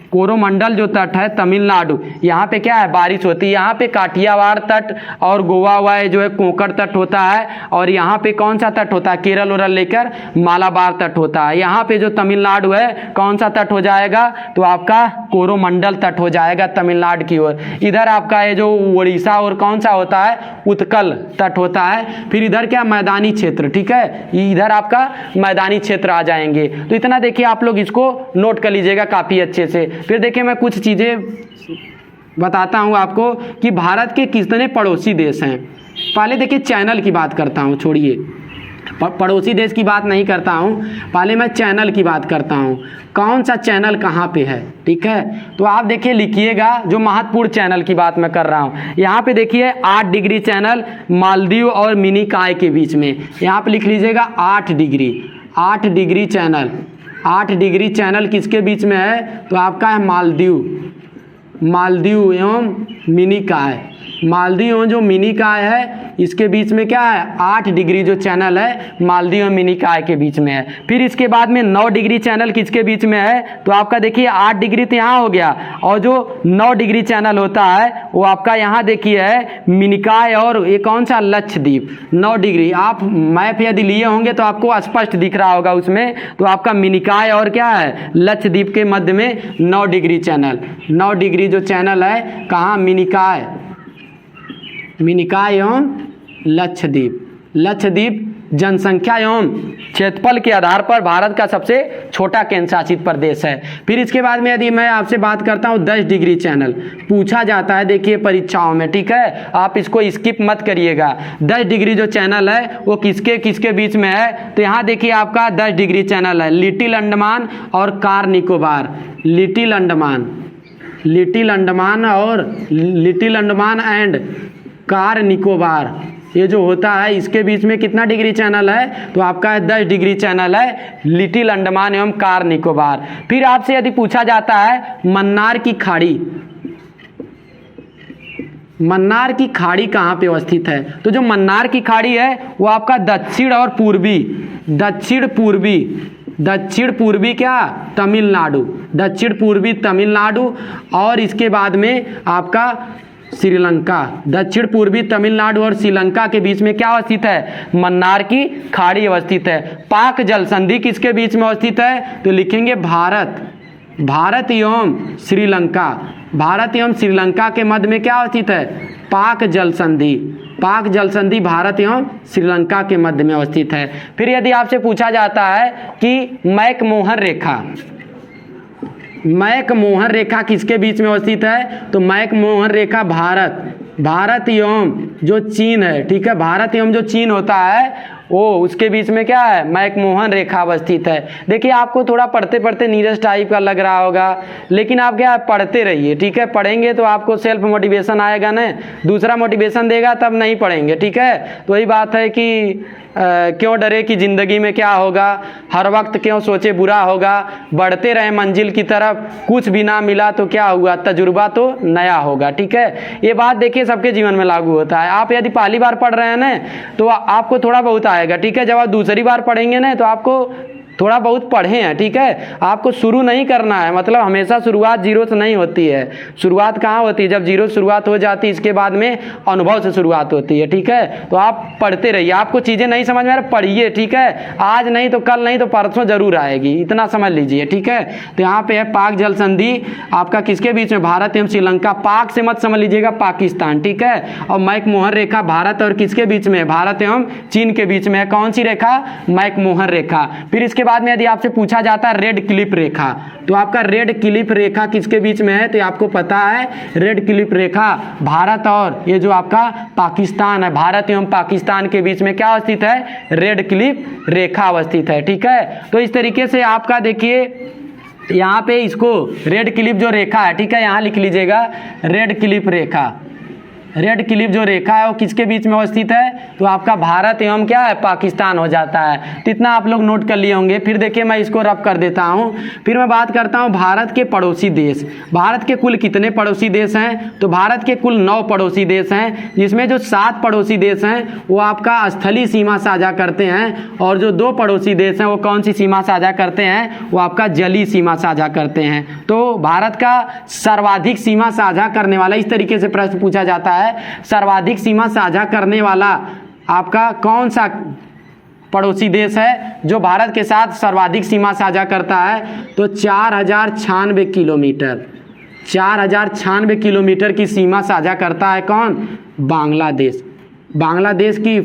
कोरोमंडल जो तट है तमिलनाडु, यहाँ पे क्या है बारिश होती है। यहाँ पे काठियावाड़ तट और गोवा जो है कोंकण तट होता है और यहाँ पे कौन सा तट होता है, केरल उरल लेकर मालाबार तट होता है। यहाँ पे जो तमिलनाडु है कौन सा तट हो जाएगा, तो आपका कोरोमंडल तट हो जाएगा तमिलनाडु की ओर। इधर आपका ये जो उड़ीसा और कौन सा होता है, उत्कल तट होता है। फिर इधर क्या मैदानी क्षेत्र, ठीक है, इधर आपका मैदानी क्षेत्र आ जाएंगे। तो इतना देखिए आप लोग इसको नोट कर लीजिएगा काफी अच्छे से। फिर देखिए मैं कुछ चीज़ें बताता हूँ आपको कि भारत के कितने पड़ोसी देश हैं। पहले देखिए चैनल की बात करता हूँ, छोड़िए पड़ोसी देश की बात नहीं करता हूँ, पहले मैं चैनल की बात करता हूँ। कौन सा चैनल कहाँ पे है, ठीक है। तो आप देखिए लिखिएगा, जो महत्वपूर्ण चैनल की बात मैं कर रहा हूँ। यहाँ पे देखिए 8 डिग्री चैनल मालदीव और मिनिकॉय के बीच में, यहाँ पे लिख लीजिएगा 8 degree, 8 degree channel. 8 degree channel किसके बीच में है, तो आपका है मालदीव एवं मिनिकॉय। मालदीव एवं जो मिनिकॉय है इसके बीच में क्या है, 8 डिग्री जो चैनल है मालदीव और मिनिकॉय के बीच में है। फिर इसके बाद में 9 डिग्री चैनल किसके बीच में है, तो आपका देखिए 8 डिग्री तो यहाँ हो गया, और जो 9 डिग्री चैनल होता है वो आपका यहाँ देखिए है मिनिकॉय और ये कौन सा, लक्षद्वीप। 9 डिग्री आप मैप यदि लिए होंगे तो आपको स्पष्ट दिख रहा होगा उसमें, तो आपका मिनिकॉय और क्या है, लक्षद्वीप के मध्य में 9 डिग्री चैनल। 9 डिग्री जो चैनल है कहाँ, मिनिकॉय एवं लक्षद्वीप जनसंख्या एवं क्षेत्रफल के आधार पर भारत का सबसे छोटा केंद्र शासित प्रदेश है। फिर इसके बाद में यदि मैं आपसे बात करता हूँ 10 डिग्री चैनल, पूछा जाता है देखिए परीक्षाओं में, ठीक है, आप इसको स्किप मत करिएगा। 10 डिग्री जो चैनल है वो किसके बीच में है, तो यहाँ देखिए आपका 10 डिग्री चैनल है लिटिल अंडमान और car Nicobar. Little Andaman and car Nicobar, ये जो होता है इसके बीच में कितना डिग्री चैनल है, तो आपका 10 डिग्री चैनल है लिटिल अंडमान एवं कार निकोबार। फिर आपसे यदि पूछा जाता है मन्नार की खाड़ी कहाँ पे अवस्थित है, तो जो मन्नार की खाड़ी है वो आपका दक्षिण पूर्वी क्या, तमिलनाडु, दक्षिण पूर्वी तमिलनाडु, और इसके बाद में आपका श्रीलंका। दक्षिण पूर्वी तमिलनाडु और श्रीलंका के बीच में क्या अवस्थित है, मन्नार की खाड़ी अवस्थित है। पाक जल संधि किसके बीच में अवस्थित है, तो लिखेंगे भारत एवं श्रीलंका के मध्य में क्या अवस्थित है, पाक जल संधि भारत एवं श्रीलंका के मध्य में अवस्थित है। फिर यदि आपसे पूछा जाता है कि मैकमोहन रेखा किसके बीच में अवस्थित है, तो मैकमोहन रेखा भारत एवं जो चीन है, ठीक है, भारत एवं जो चीन होता है वो उसके बीच में क्या है, मैकमोहन रेखा अवस्थित है। देखिए आपको थोड़ा पढ़ते नीरस टाइप का लग रहा होगा, लेकिन आप क्या पढ़ते रहिए, ठीक है। पढ़ेंगे तो आपको सेल्फ मोटिवेशन आएगा ना, दूसरा मोटिवेशन देगा तब नहीं पढ़ेंगे, ठीक है। तो वही बात है कि क्यों डरे कि ज़िंदगी में क्या होगा, हर वक्त क्यों सोचे बुरा होगा, बढ़ते रहे मंजिल की तरफ, कुछ भी ना मिला तो क्या हुआ, तजुर्बा तो नया होगा, ठीक है। ये बात देखिए सबके जीवन में लागू होता है। आप यदि पहली बार पढ़ रहे हैं ना तो आपको थोड़ा बहुत आएगा, ठीक है। जब आप दूसरी बार पढ़ेंगे ना तो आपको थोड़ा बहुत पढ़े हैं, ठीक है। आपको शुरू नहीं करना है, मतलब हमेशा शुरुआत जीरो से नहीं होती है। शुरुआत कहाँ होती है, जब जीरो शुरुआत हो जाती है इसके बाद में अनुभव से शुरुआत होती है, ठीक है। तो आप पढ़ते रहिए, आपको चीज़ें नहीं समझ में आ रही पढ़िए, ठीक है। आज नहीं तो कल नहीं तो परसों जरूर आएगी, इतना समझ लीजिए, ठीक है। तो यहाँ पे है पाक जल संधि आपका किसके बीच में, भारत एवं श्रीलंका। पाक से मत समझ लीजिएगा पाकिस्तान, ठीक है। और मैकमोहन रेखा भारत और किसके बीच में, भारत एवं चीन के बीच में है। कौन सी रेखा, मैकमोहन रेखा। फिर इसके बाद में यदि आपसे पूछा जाता है रेड क्लिफ रेखा, तो आपका रेड क्लिफ रेखा किसके बीच में है, तो आपको पता है रेड क्लिफ रेखा भारत और ये जो आपका पाकिस्तान है, भारत एवं पाकिस्तान के बीच में क्या अवस्थित है, रेड क्लिफ रेखा अवस्थित है, ठीक है। तो इस तरीके से आपका देखिए यहाँ पे इसको रेड क्लिफ जो रेखा है, ठीक है, यहाँ लिख लीजिएगा रेड क्लिफ रेखा। रेड क्लिफ जो रेखा है वो किसके बीच में अवस्थित है, तो आपका भारत एवं क्या है, पाकिस्तान हो जाता है। तो इतना आप लोग नोट कर लिए होंगे। फिर देखिए मैं इसको रब कर देता हूँ। फिर मैं बात करता हूँ भारत के पड़ोसी देश। भारत के कुल कितने पड़ोसी देश हैं, तो भारत के कुल 9 पड़ोसी देश हैं, जिसमें जो 7 पड़ोसी देश हैं वो आपका स्थलीय सीमा साझा करते हैं, और जो 2 पड़ोसी देश हैं वो कौन सी सीमा साझा करते हैं, वो आपका जलीय सीमा साझा करते हैं। तो भारत का सर्वाधिक सीमा साझा करने वाला, इस तरीके से प्रश्न पूछा जाता है, सर्वाधिक सीमा साझा करने वाला आपका कौन सा पड़ोसी देश है जो भारत के साथ सर्वाधिक सीमा साझा करता है, तो 4096 किलोमीटर, 4096 किलोमीटर की सीमा साझा करता है कौन, बांग्लादेश। बांग्लादेश की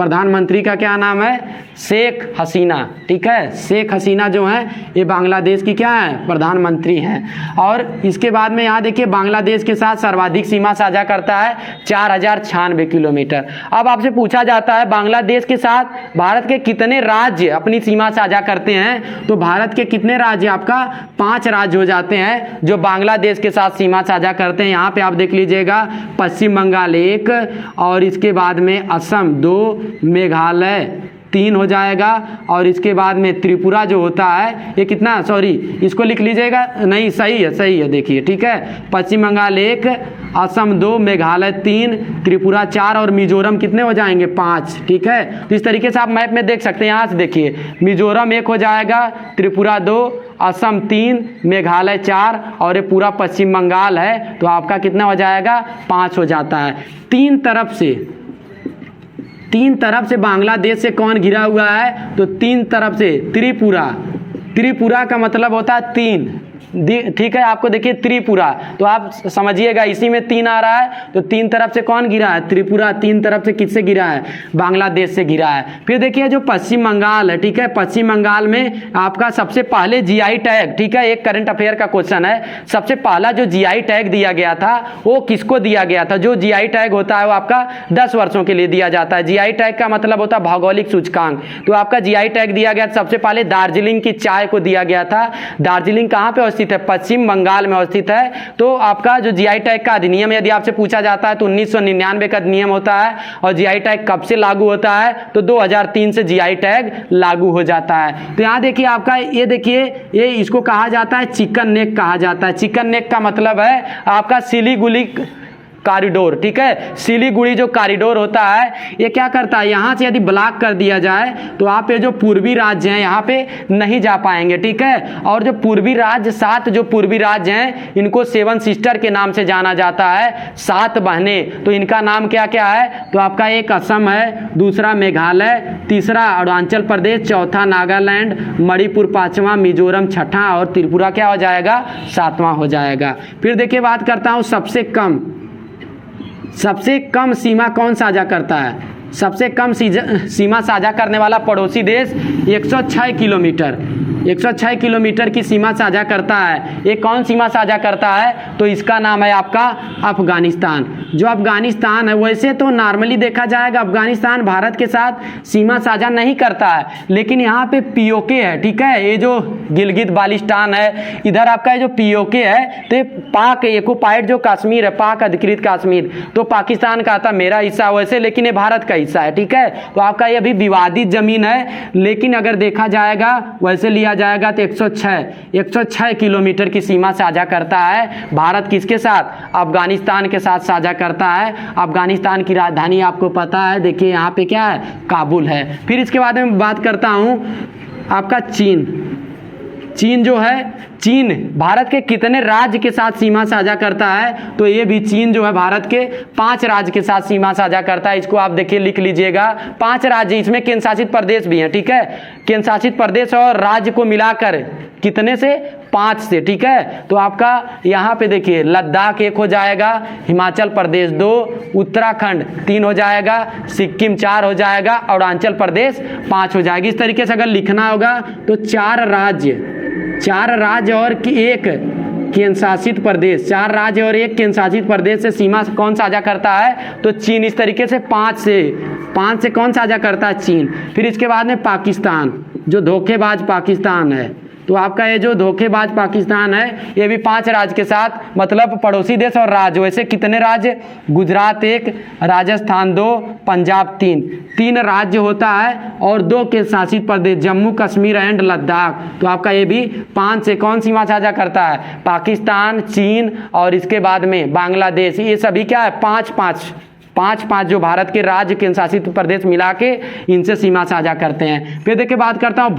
प्रधानमंत्री का क्या नाम है? शेख हसीना। ठीक है, शेख हसीना जो है ये बांग्लादेश की क्या है? प्रधानमंत्री हैं। और इसके बाद में यहाँ देखिए बांग्लादेश के साथ सर्वाधिक सीमा साझा करता है 4096 किलोमीटर। अब आपसे पूछा जाता है बांग्लादेश के साथ भारत के कितने राज्य अपनी सीमा साझा करते हैं? तो भारत के कितने राज्य? आपका 5 राज्य हो जाते हैं जो बांग्लादेश के साथ सीमा साझा करते हैं। यहाँ पे आप देख लीजिएगा, पश्चिम बंगाल 1, और इसके बाद में असम 2, मेघालय 3 हो जाएगा, और इसके बाद में त्रिपुरा जो होता है ये कितना, सॉरी इसको लिख लीजिएगा, नहीं सही है देखिए। ठीक है, पश्चिम बंगाल 1, असम 2, मेघालय 3, त्रिपुरा 4 और मिजोरम कितने हो जाएंगे? 5। ठीक है, तो इस तरीके से आप मैप में देख सकते हैं। यहाँ से देखिए मिजोरम 1 हो जाएगा, त्रिपुरा 2, असम 3, मेघालय 4 और ये पूरा पश्चिम बंगाल है, तो आपका कितना हो जाएगा? 5 हो जाता है। तीन तरफ से बांग्लादेश से कौन घिरा हुआ है? तो 3 तरफ से त्रिपुरा का मतलब होता है 3। ठीक है, आपको देखिए त्रिपुरा, तो आप समझिएगा इसी में 3 आ रहा है, तो 3 तरफ से कौन गिरा है? त्रिपुरा 3 तरफ से किससे गिरा है? बांग्लादेश से गिरा है। फिर देखिए जो पश्चिम बंगाल है, ठीक है, पश्चिम बंगाल में आपका सबसे पहले जीआई टैग, ठीक है, एक करंट अफेयर का क्वेश्चन है, सबसे पहला जो जीआई टैग दिया गया था वो किसको दिया गया था? जो जीआई टैग होता है वो आपका 10 वर्षों के लिए दिया जाता है। जीआई टैग का मतलब होता है भौगोलिक सूचकांक। तो आपका जीआई टैग दिया गया सबसे पहले दार्जिलिंग की चाय को दिया गया था। दार्जिलिंग कहाँ पे है? पश्चिम बंगाल में अवस्थित है। तो आपका जो जीआई टैग का अधिनियम यदि आपसे पूछा जाता है तो 1999 का अधिनियम होता है, और जीआई टैग कब से लागू होता है? तो 2003 से जीआई टैग लागू हो जाता है। तो यहाँ देखिए आपका ये देखिए, ये इसको कहा जाता है चिकन नेक कहा जाता है। चिकन नेक का मतलब है आपका सिलीगुड़ी कॉरिडोर। ठीक है, सिलीगुड़ी जो कॉरिडोर होता है ये क्या करता है? यहाँ से यदि ब्लॉक कर दिया जाए तो आप ये जो पूर्वी राज्य हैं यहाँ पे नहीं जा पाएंगे। ठीक है, और जो पूर्वी राज्य 7 जो पूर्वी राज्य हैं इनको 7 सिस्टर के नाम से जाना जाता है, 7 बहनें। तो इनका नाम क्या क्या है? तो आपका एक असम है, दूसरा मेघालय, तीसरा अरुणाचल प्रदेश, चौथा नागालैंड, मणिपुर 5वां, मिजोरम 6ठा और त्रिपुरा क्या हो जाएगा? 7वां हो जाएगा। फिर देखिए बात करता हूँ सबसे कम सीमा कौन साझा करता है? सबसे कम सीमा साझा करने वाला पड़ोसी देश 106 किलोमीटर की सीमा साझा करता है। ये कौन सीमा साझा करता है? तो इसका नाम है आपका अफगानिस्तान। जो अफगानिस्तान है, वैसे तो नॉर्मली देखा जाएगा अफगानिस्तान भारत के साथ सीमा साझा नहीं करता है, लेकिन यहाँ पे पीओके है। ठीक है, ये जो गिलगित बाल्टिस्तान है, इधर आपका ये जो पीओके है, तो पाक एक्युपाइड जो कश्मीर है, पाक अधिकृत कश्मीर, तो पाकिस्तान का था मेरा हिस्सा वैसे, लेकिन ये भारत का हिस्सा है। ठीक है, तो आपका ये अभी विवादित जमीन है, लेकिन अगर देखा जाएगा वैसे लिया जाएगा तो 106 किलोमीटर की सीमा साझा करता है भारत। किसके साथ? अफगानिस्तान के साथ साझा करता है। अफगानिस्तान की राजधानी आपको पता है, देखिए यहाँ पे क्या है? काबुल है। फिर इसके बाद में बात करता हूँ आपका चीन जो है, चीन भारत के कितने राज्य के साथ सीमा साझा करता है? तो ये भी चीन जो है भारत के 5 राज्य के साथ सीमा साझा करता है। इसको आप देखिए लिख लीजिएगा, 5 राज्य, इसमें केंद्र शासित प्रदेश भी हैं। ठीक है, केंद्र शासित प्रदेश और राज्य को मिलाकर कितने से? 5 से। ठीक है, तो आपका यहाँ पे देखिए लद्दाख 1 हो जाएगा, हिमाचल प्रदेश 2, उत्तराखंड 3 हो जाएगा, सिक्किम 4 हो जाएगा, अरुणाचल प्रदेश 5 हो जाएगी। इस तरीके से अगर लिखना होगा तो 4 राज्य और एक केंद्र शासित प्रदेश, 4 राज्य और एक केंद्र शासित प्रदेश से सीमा कौन साझा करता है? तो चीन। इस तरीके से 5 से कौन साझा करता है? चीन। फिर इसके बाद में पाकिस्तान, जो धोखेबाज पाकिस्तान है, तो आपका ये जो धोखेबाज पाकिस्तान है ये भी 5 राज्य के साथ, मतलब पड़ोसी देश और राज्य, वैसे कितने राज्य? गुजरात 1, राजस्थान 2, पंजाब 3 राज्य होता है, और 2 के शासित प्रदेश जम्मू कश्मीर एंड लद्दाख। तो आपका ये भी 5 से कौन सीमा साझा करता है? पाकिस्तान, चीन और इसके बाद में बांग्लादेश। ये सभी क्या है? 5 जो भारत के राज्य केंद्र शासित प्रदेश मिला के इनसे सीमा साझा करते हैं। फिर देखिए बात करता हूँ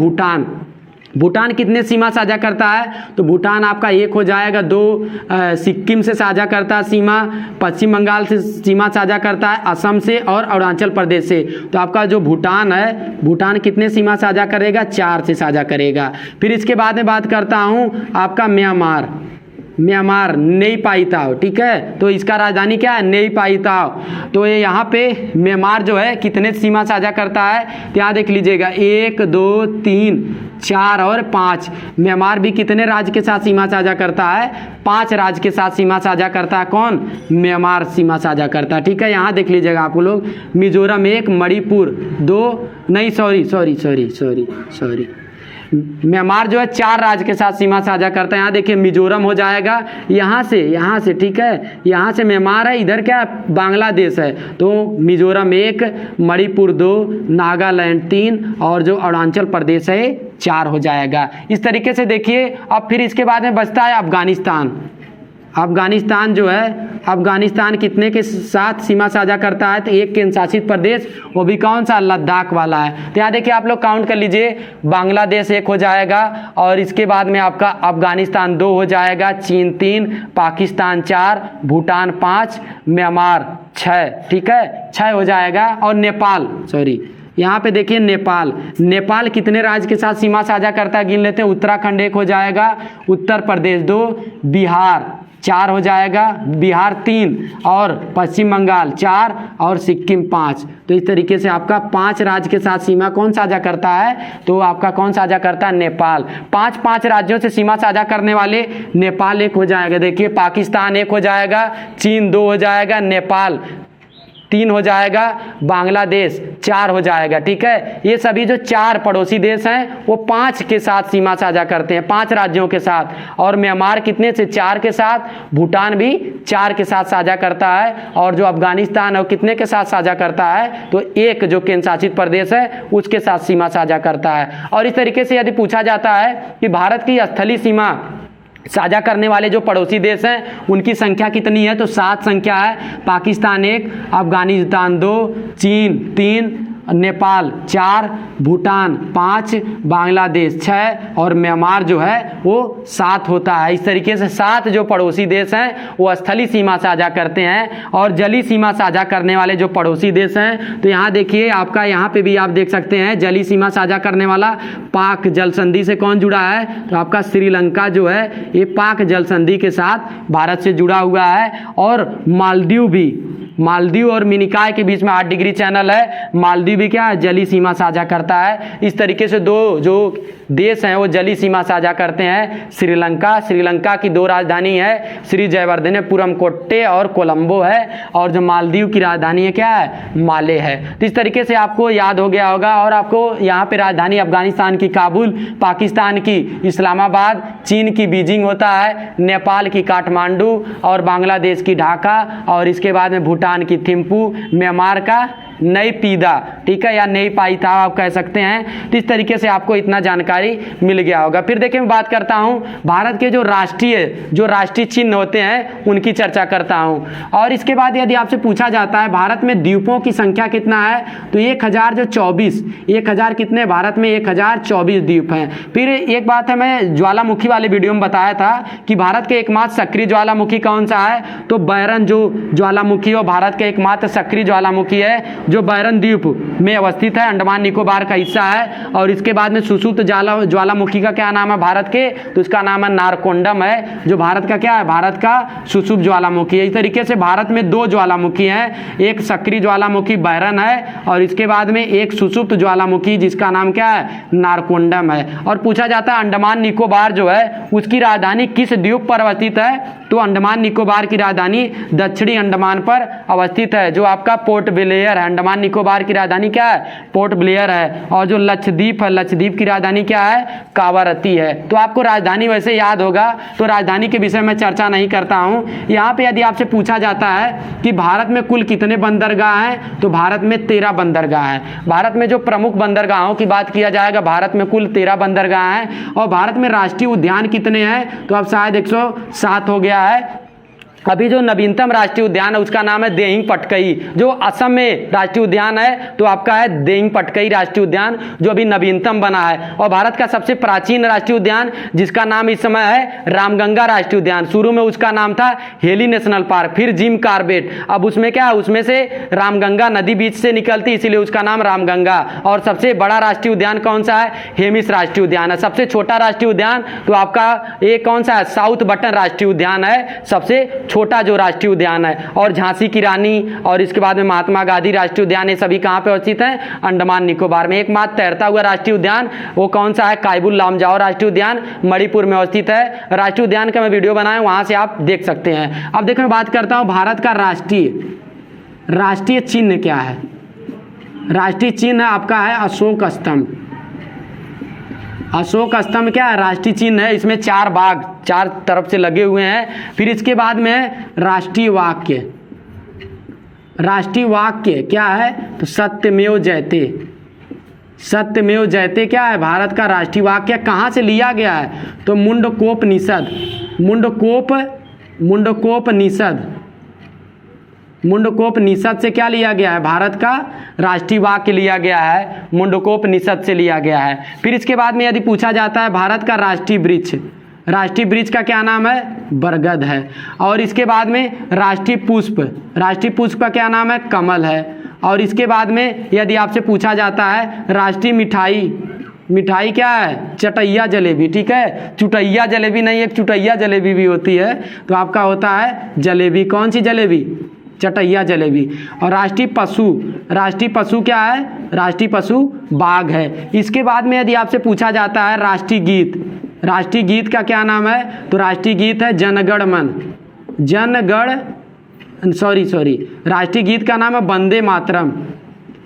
भूटान कितने सीमा साझा करता है? तो भूटान आपका 1 हो जाएगा, 2 सिक्किम से साझा करता है सीमा, पश्चिम बंगाल से सीमा साझा करता है, असम से और अरुणाचल प्रदेश से। तो आपका जो भूटान है, भूटान कितने सीमा साझा करेगा? 4 से साझा करेगा। फिर इसके बाद में बात करता हूँ आपका म्यांमार, नई पाई ताव, ठीक है। तो इसका राजधानी क्या है, नई पाई ताव। तो ये यहाँ पे म्यांमार जो है कितने सीमा साझा करता है, तो यहाँ देख लीजिएगा 1 2 3 4 और 5। म्यांमार भी कितने राज्य के साथ सीमा साझा करता है, 5 राज्य के साथ सीमा साझा करता है। कौन, म्यांमार सीमा साझा करता है, ठीक है। यहाँ देख लीजिएगा आप लोग, मिजोरम 1, मणिपुर 2, नहीं सॉरी म्यांमार जो है 4 राज्य के साथ सीमा साझा करता है। यहाँ देखिए मिजोरम हो जाएगा यहाँ से, ठीक है। यहाँ से म्यांमार है, इधर क्या है, बांग्लादेश है। तो मिजोरम 1, मणिपुर 2, नागालैंड 3 और जो अरुणाचल प्रदेश है 4 हो जाएगा। इस तरीके से देखिए। अब फिर इसके बाद में बचता है अफगानिस्तान। अफगानिस्तान जो है, अफगानिस्तान कितने के साथ सीमा साझा करता है, तो एक केंद्र शासित प्रदेश, वो भी कौन सा, लद्दाख वाला है। तो यहाँ देखिए आप लोग काउंट कर लीजिए, बांग्लादेश 1 हो जाएगा और इसके बाद में आपका अफगानिस्तान 2 हो जाएगा, चीन 3, पाकिस्तान 4, भूटान 5, म्यांमार 6, ठीक है, 6 हो जाएगा। और नेपाल, यहाँ पे देखिए नेपाल कितने राज्य के साथ सीमा साझा करता है, गिन लेते हैं। उत्तराखंड 1 हो जाएगा, उत्तर प्रदेश 2, बिहार 4 हो जाएगा, बिहार 3 और पश्चिम बंगाल 4 और सिक्किम 5। तो इस तरीके से आपका 5 राज्य के साथ सीमा कौन साझा करता है, तो आपका कौन साझा करता है, नेपाल। 5 राज्यों से सीमा साझा करने वाले नेपाल 1 हो जाएगा। देखिए पाकिस्तान 1 हो जाएगा, चीन 2 हो जाएगा, नेपाल 3 हो जाएगा, बांग्लादेश 4 हो जाएगा, ठीक है। ये सभी जो 4 पड़ोसी देश हैं वो 5 के साथ सीमा साझा करते हैं, 5 राज्यों के साथ। और म्यांमार कितने से, 4 के साथ। भूटान भी 4 के साथ साझा करता है। और जो अफगानिस्तान है वो कितने के साथ साझा करता है, तो 1 जो केंद्र शासित प्रदेश है उसके साथ सीमा साझा करता है। और इस तरीके से यदि पूछा जाता है कि भारत की स्थलीय सीमा साझा करने वाले जो पड़ोसी देश हैं उनकी संख्या कितनी है, तो 7 संख्या है। पाकिस्तान 1, अफगानिस्तान 2, चीन 3, नेपाल 4, भूटान 5, बांग्लादेश 6 और म्यांमार जो है वो 7 होता है। इस तरीके से 7 जो पड़ोसी देश हैं वो स्थलीय सीमा साझा करते हैं। और जलीय सीमा साझा करने वाले जो पड़ोसी देश हैं, तो यहाँ देखिए आपका, यहाँ पे भी आप देख सकते हैं जलीय सीमा साझा करने वाला पाक जल संधि से कौन जुड़ा है, तो आपका श्रीलंका जो है ये पाक जल संधि के साथ भारत से जुड़ा हुआ है। और मालदीव और मिनिकॉय के बीच में 8 डिग्री चैनल है, मालदीव भी क्या है, जलीय सीमा साझा करता है। इस तरीके से 2 जो देश हैं वो जलीय सीमा साझा करते हैं। श्रीलंका की 2 राजधानी है, श्री जयवर्धनेपुरम कोट्टे और कोलंबो है। और जो मालदीव की राजधानी है क्या है, माले है। तो इस तरीके से आपको याद हो गया होगा। और आपको यहाँ पे राजधानी अफगानिस्तान की काबुल, पाकिस्तान की इस्लामाबाद, चीन की बीजिंग होता है, नेपाल की काठमांडू और बांग्लादेश की ढाका और इसके बाद में भूटान की थिम्पू, म्यांमार का नई पीदा, ठीक है, या नई पाईता आप कह सकते हैं। तो इस तरीके से आपको इतना जानकारी मिल गया होगा। फिर देखिए मैं बात करता हूं भारत के जो राष्ट्रीय चिन्ह होते हैं उनकी चर्चा करता हूं। और इसके बाद यदि आपसे पूछा जाता है भारत में द्वीपों की संख्या कितना है, तो 1024 कितने, भारत में 1024 द्वीप हैं। फिर एक बात है, मैं ज्वालामुखी वाले वीडियो में बताया था कि भारत के एकमात्र सक्रिय ज्वालामुखी कौन सा है, तो बैरन जो ज्वालामुखी और भारत के एकमात्र सक्रिय ज्वालामुखी है जो बैरन द्वीप में अवस्थित है, अंडमान निकोबार का हिस्सा है। और इसके बाद में सुषुप्त ज्वालामुखी का क्या नाम है भारत के, तो उसका नाम है नारकोंडम है, जो भारत का क्या है, भारत का सुषुप्त ज्वालामुखी है। इस तरीके से भारत में 2 ज्वालामुखी हैं, एक सक्रिय ज्वालामुखी बैरन है और इसके बाद में एक सुषुप्त ज्वालामुखी जिसका नाम क्या है, नारकोंडम है। और पूछा जाता है अंडमान निकोबार जो है उसकी राजधानी किस द्वीप पर अवस्थित है, तो अंडमान निकोबार की राजधानी दक्षिणी अंडमान पर अवस्थित है, जो आपका पोर्ट ब्लेयर है। अंडमान निकोबार की राजधानी क्या है, पोर्ट ब्लेयर है। और जो लक्षद्वीप है, लक्षद्वीप की राजधानी क्या है, कावारती है। तो आपको राजधानी वैसे याद होगा, तो राजधानी के विषय में चर्चा नहीं करता हूं। यहाँ पे यदि आपसे पूछा जाता है कि भारत में कुल कितने बंदरगाह हैं, तो भारत में 13 बंदरगाह हैं। भारत में जो प्रमुख बंदरगाहों की बात किया जाएगा, भारत में कुल 13 बंदरगाह हैं। और भारत में राष्ट्रीय उद्यान कितने हैं, तो अब शायद 107 हो गया है। अभी जो नवीनतम राष्ट्रीय उद्यान है उसका नाम है देहिंग पटकई। जो असम में राष्ट्रीय उद्यान है तो आपका है देहिंग पटकई राष्ट्रीय उद्यान, जो अभी नवीनतम बना है। और भारत का सबसे प्राचीन राष्ट्रीय उद्यान जिसका नाम इस समय है रामगंगा राष्ट्रीय उद्यान। शुरू में उसका नाम था हेली नेशनल पार्क, फिर जिम कार्बेट। अब उसमें क्या है, उसमें से रामगंगा नदी बीच से निकलती, इसीलिए उसका नाम रामगंगा। और सबसे बड़ा राष्ट्रीय उद्यान कौन सा है, हेमिस राष्ट्रीय उद्यान है। सबसे छोटा राष्ट्रीय उद्यान तो आपका ये कौन सा है, साउथ बटन राष्ट्रीय उद्यान है, सबसे छोटा जो राष्ट्रीय उद्यान है। और झांसी की रानी और इसके बाद में महात्मा गांधी राष्ट्रीय उद्यान, ये सभी कहां पे अवस्थित हैं, अंडमान निकोबार में। एकमात्र तैरता हुआ राष्ट्रीय उद्यान वो कौन सा है, कायबुल लामजाओ राष्ट्रीय उद्यान मणिपुर में अवस्थित है। राष्ट्रीय उद्यान का मैं वीडियो बनाया, वहां से आप देख सकते हैं। अब देखो मैं बात करता हूं भारत का राष्ट्रीय चिन्ह क्या है। राष्ट्रीय चिन्ह आपका है अशोक स्तंभ। अशोक स्तंभ क्या है, राष्ट्रीय चिन्ह है। इसमें 4 बाघ 4 तरफ से लगे हुए हैं। फिर इसके बाद में है राष्ट्रीय वाक्य। राष्ट्रीय वाक्य क्या है, तो सत्यमेव जयते। सत्यमेव जयते क्या है, भारत का राष्ट्रीय वाक्य। कहाँ से लिया गया है, तो मुंडकोपनिषद। मुंडकोपनिषद से क्या लिया गया है, भारत का राष्ट्रीय वाक्य लिया गया है, मुंडकोपनिषद से लिया गया है। फिर इसके बाद में यदि पूछा जाता है भारत का राष्ट्रीय वृक्ष, राष्ट्रीय वृक्ष का क्या नाम है, बरगद है। और इसके बाद में राष्ट्रीय पुष्प का क्या नाम है, कमल है। और इसके बाद में यदि आपसे पूछा जाता है राष्ट्रीय मिठाई क्या है, चटैया जलेबी। ठीक है, चुटैया जलेबी नहीं, एक चुटैया जलेबी भी होती है, तो आपका होता है जलेबी। कौन सी जलेबी, चटैया जलेबी। और राष्ट्रीय पशु क्या है, राष्ट्रीय पशु बाघ है। इसके बाद में यदि आपसे पूछा जाता है राष्ट्रीय गीत का क्या नाम है, तो राष्ट्रीय गीत है जनगण मन। राष्ट्रीय गीत का नाम है वंदे मातरम।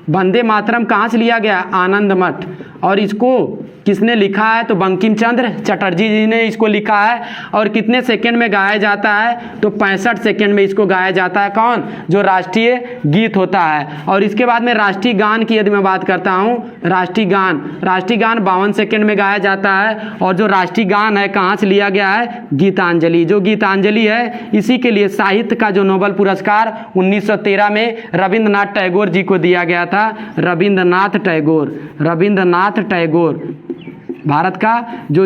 वंदे मातरम कहाँ से लिया गया, आनंद मठ। और इसको किसने लिखा है, तो बंकिम चंद्र चटर्जी जी ने इसको लिखा है। और कितने सेकंड में गाया जाता है, तो 65 सेकंड में इसको गाया जाता है। कौन, जो राष्ट्रीय गीत होता है। और इसके बाद में राष्ट्रीय गान की यदि मैं बात करता हूँ, राष्ट्रीय गान 52 सेकंड में गाया जाता है। और जो राष्ट्रीय गान है कहाँ से लिया गया है, गीतांजलि। जो गीतांजलि है इसी के लिए साहित्य का जो नोबेल पुरस्कार 1913 में रविंद्रनाथ टैगोर जी को दिया गया था। रविंद्रनाथ टैगोर भारत का जो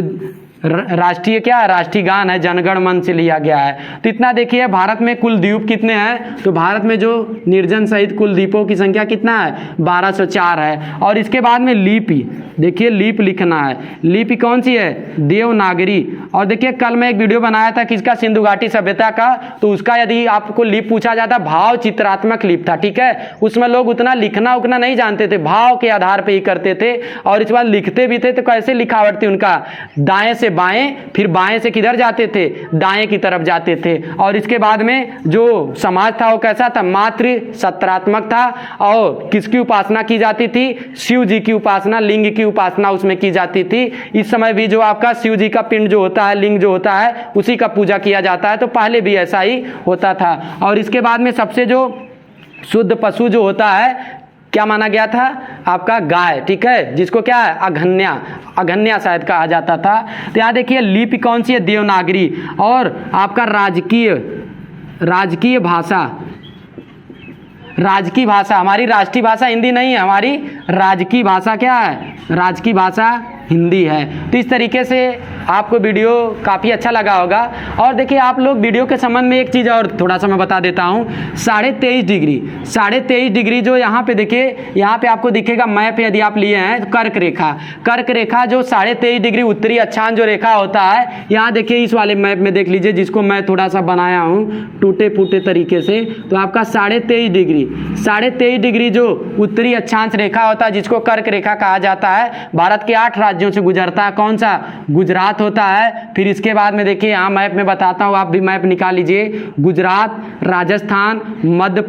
राष्ट्रीय क्या है, राष्ट्रीय गान है जनगण मन से लिया गया है। तो इतना देखिए, भारत में कुल द्वीप कितने हैं, तो भारत में जो निर्जन सहित कुल द्वीपों की संख्या कितना है, 1204 है। और इसके बाद में लिपि, देखिए लिपि लिखना है। लिपि कौन सी है, देवनागरी। और देखिए कल मैं एक वीडियो बनाया था किसका, सिंधु घाटी सभ्यता का, तो उसका यदि आपको लिपि पूछा जाता, भाव चित्रात्मक लिपि था। ठीक है, उसमें लोग उतना लिखना उतना नहीं जानते थे, भाव के आधार पर ही करते थे। और इस बार लिखते भी थे तो कैसे लिखावट थी उनका, दाएं से बाएं, फिर बाएं से किधर जाते थे, दाएं की तरफ जाते थे। और इसके बाद में जो समाज था वो कैसा था, मातृ सत्रात्मक था। और किसकी उपासना की जाती थी, शिव जी की उपासना, लिंग की उपासना उसमें की जाती थी। इस समय भी जो आपका शिव जी का पिंड जो होता है, लिंग जो होता है, उसी का पूजा किया जाता है। तो पहले भी ऐसा ही होता था। और इसके बाद में सबसे जो शुद्ध पशु जो होता है क्या माना गया था, आपका गाय। ठीक है, जिसको क्या है, अघन्या शायद कहा जाता था। तो यहाँ देखिए लिपि कौन सी है, देवनागरी। और आपका राजकीय भाषा, हमारी राष्ट्रीय भाषा हिंदी नहीं है, हमारी राजकीय भाषा क्या है, राजकीय भाषा हिंदी है। तो इस तरीके से आपको वीडियो काफ़ी अच्छा लगा होगा। और देखिए आप लोग वीडियो के संबंध में एक चीज़ और थोड़ा सा मैं बता देता हूँ, 23.5 डिग्री जो यहाँ पे देखिए, यहाँ पे आपको दिखेगा मैप यदि आप लिए हैं, तो कर्क रेखा जो 23.5 डिग्री उत्तरी अक्षांश जो रेखा होता है, यहाँ देखिए इस वाले मैप में देख लीजिए, जिसको मैं थोड़ा सा बनाया हूँ टूटे फूटे तरीके से। तो आपका 23.5 डिग्री जो उत्तरी अक्षांश रेखा होता है, जिसको कर्क रेखा कहा जाता है, भारत के 8 राज्यों से गुजरता है। कौन सा, गुजरात होता है। फिर इसके बाद में देखिए यहाँ मैप में बताता हूँ, आप भी मैप निकाल लीजिए। गुजरात, राजस्थान, मध्य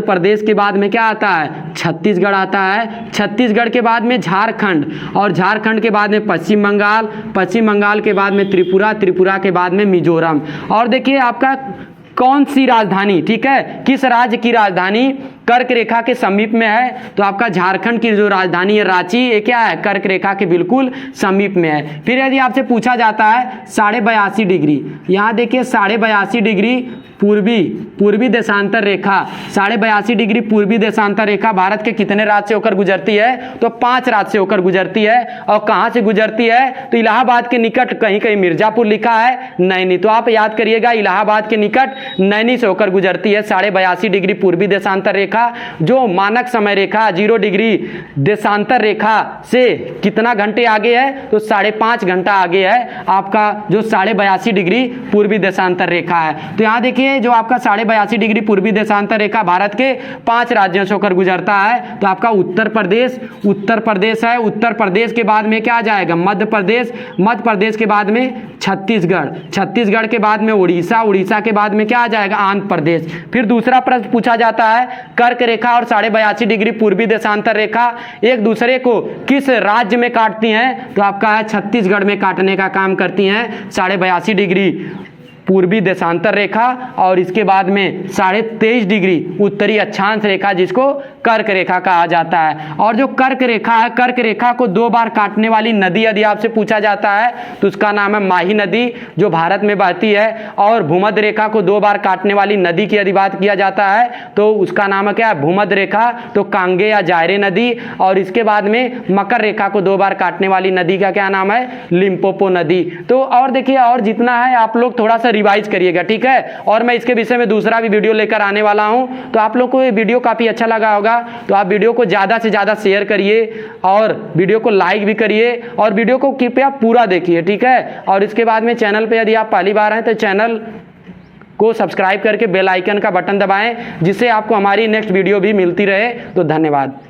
प्रदेश के बाद में क्या आता है, छत्तीसगढ़ आता है। छत्तीसगढ़ के बाद में झारखंड, और झारखंड के बाद में पश्चिम बंगाल के बाद में त्रिपुरा के बाद में मिजोरम। और देखिए आपका कौन सी राजधानी, ठीक है, किस राज्य की राजधानी कर्क रेखा के समीप में है? तो आपका झारखंड की जो राजधानी है रांची, ये क्या है, कर्क रेखा के बिल्कुल समीप में है। फिर यदि आपसे पूछा जाता है 82.5 डिग्री, यहाँ देखिए 82.5 डिग्री पूर्वी देशांतर रेखा, 82.5 डिग्री पूर्वी देशांतर रेखा भारत के कितने राज्य से होकर गुजरती है? तो 5 राज्य से होकर गुजरती है। और कहां से गुजरती है? तो इलाहाबाद के निकट, कहीं कहीं मिर्जापुर लिखा है, नैनी, तो आप याद करिएगा इलाहाबाद के निकट नैनी से होकर गुजरती है 82.5 डिग्री पूर्वी देशांतर रेखा। जो मानक समय रेखा 0 डिग्री देशांतर रेखा से कितना घंटे आगे है? तो 5.5 घंटा आगे है आपका जो 82.5 डिग्री पूर्वी देशांतर रेखा है। तो यहां देखिए जो आपका 82.5 डिग्री पूर्वी देशांतर रेखा भारत के 5 राज्यों से होकर गुजरता है। तो आपका उत्तर प्रदेश है, उत्तर प्रदेश के बाद में क्या आ जाएगा? मध्य प्रदेश के बाद में छत्तीसगढ़ के बाद में उड़ीसा के बाद में क्या आ जाएगा? आंध्र प्रदेश। फिर दूसरा प्रश्न पूछा जाता है कर्क रेखा और 82.5 डिग्री पूर्वी देशांतर रेखा एक दूसरे को किस राज्य में काटती हैं? तो आपका है छत्तीसगढ़ में काटने का काम करती हैं 82.5 डिग्री पूर्वी देशांतर रेखा और इसके बाद में 23.5 डिग्री उत्तरी अक्षांश रेखा, जिसको कर्क रेखा कहा जाता है। और जो कर्क रेखा है, कर्क रेखा को 2 बार काटने वाली नदी यदि आपसे पूछा जाता है तो उसका नाम है माही नदी, जो भारत में बहती है। और भूमध्य रेखा को 2 बार काटने वाली नदी की यदि बात किया जाता है तो उसका नाम है क्या है? भूमध्य रेखा, तो कांगे या जायरे नदी। और इसके बाद में मकर रेखा को 2 बार काटने वाली नदी का क्या नाम है? लिम्पोपो नदी। तो और देखिए, और जितना है आप लोग थोड़ा सा रिवाइज करिएगा, ठीक है। और मैं इसके विषय में दूसरा भी वीडियो लेकर आने वाला हूं। तो आप लोग को ये वीडियो काफी अच्छा लगा होगा तो आप वीडियो को ज्यादा से ज्यादा शेयर करिए और वीडियो को लाइक भी करिए और वीडियो को कृपया पूरा देखिए, ठीक है। और इसके बाद में चैनल पे यदि आप पहली बार हैं तो चैनल को सब्सक्राइब करके बेल आइकन का बटन दबाएं, जिससे आपको हमारी नेक्स्ट वीडियो भी मिलती रहे। तो धन्यवाद।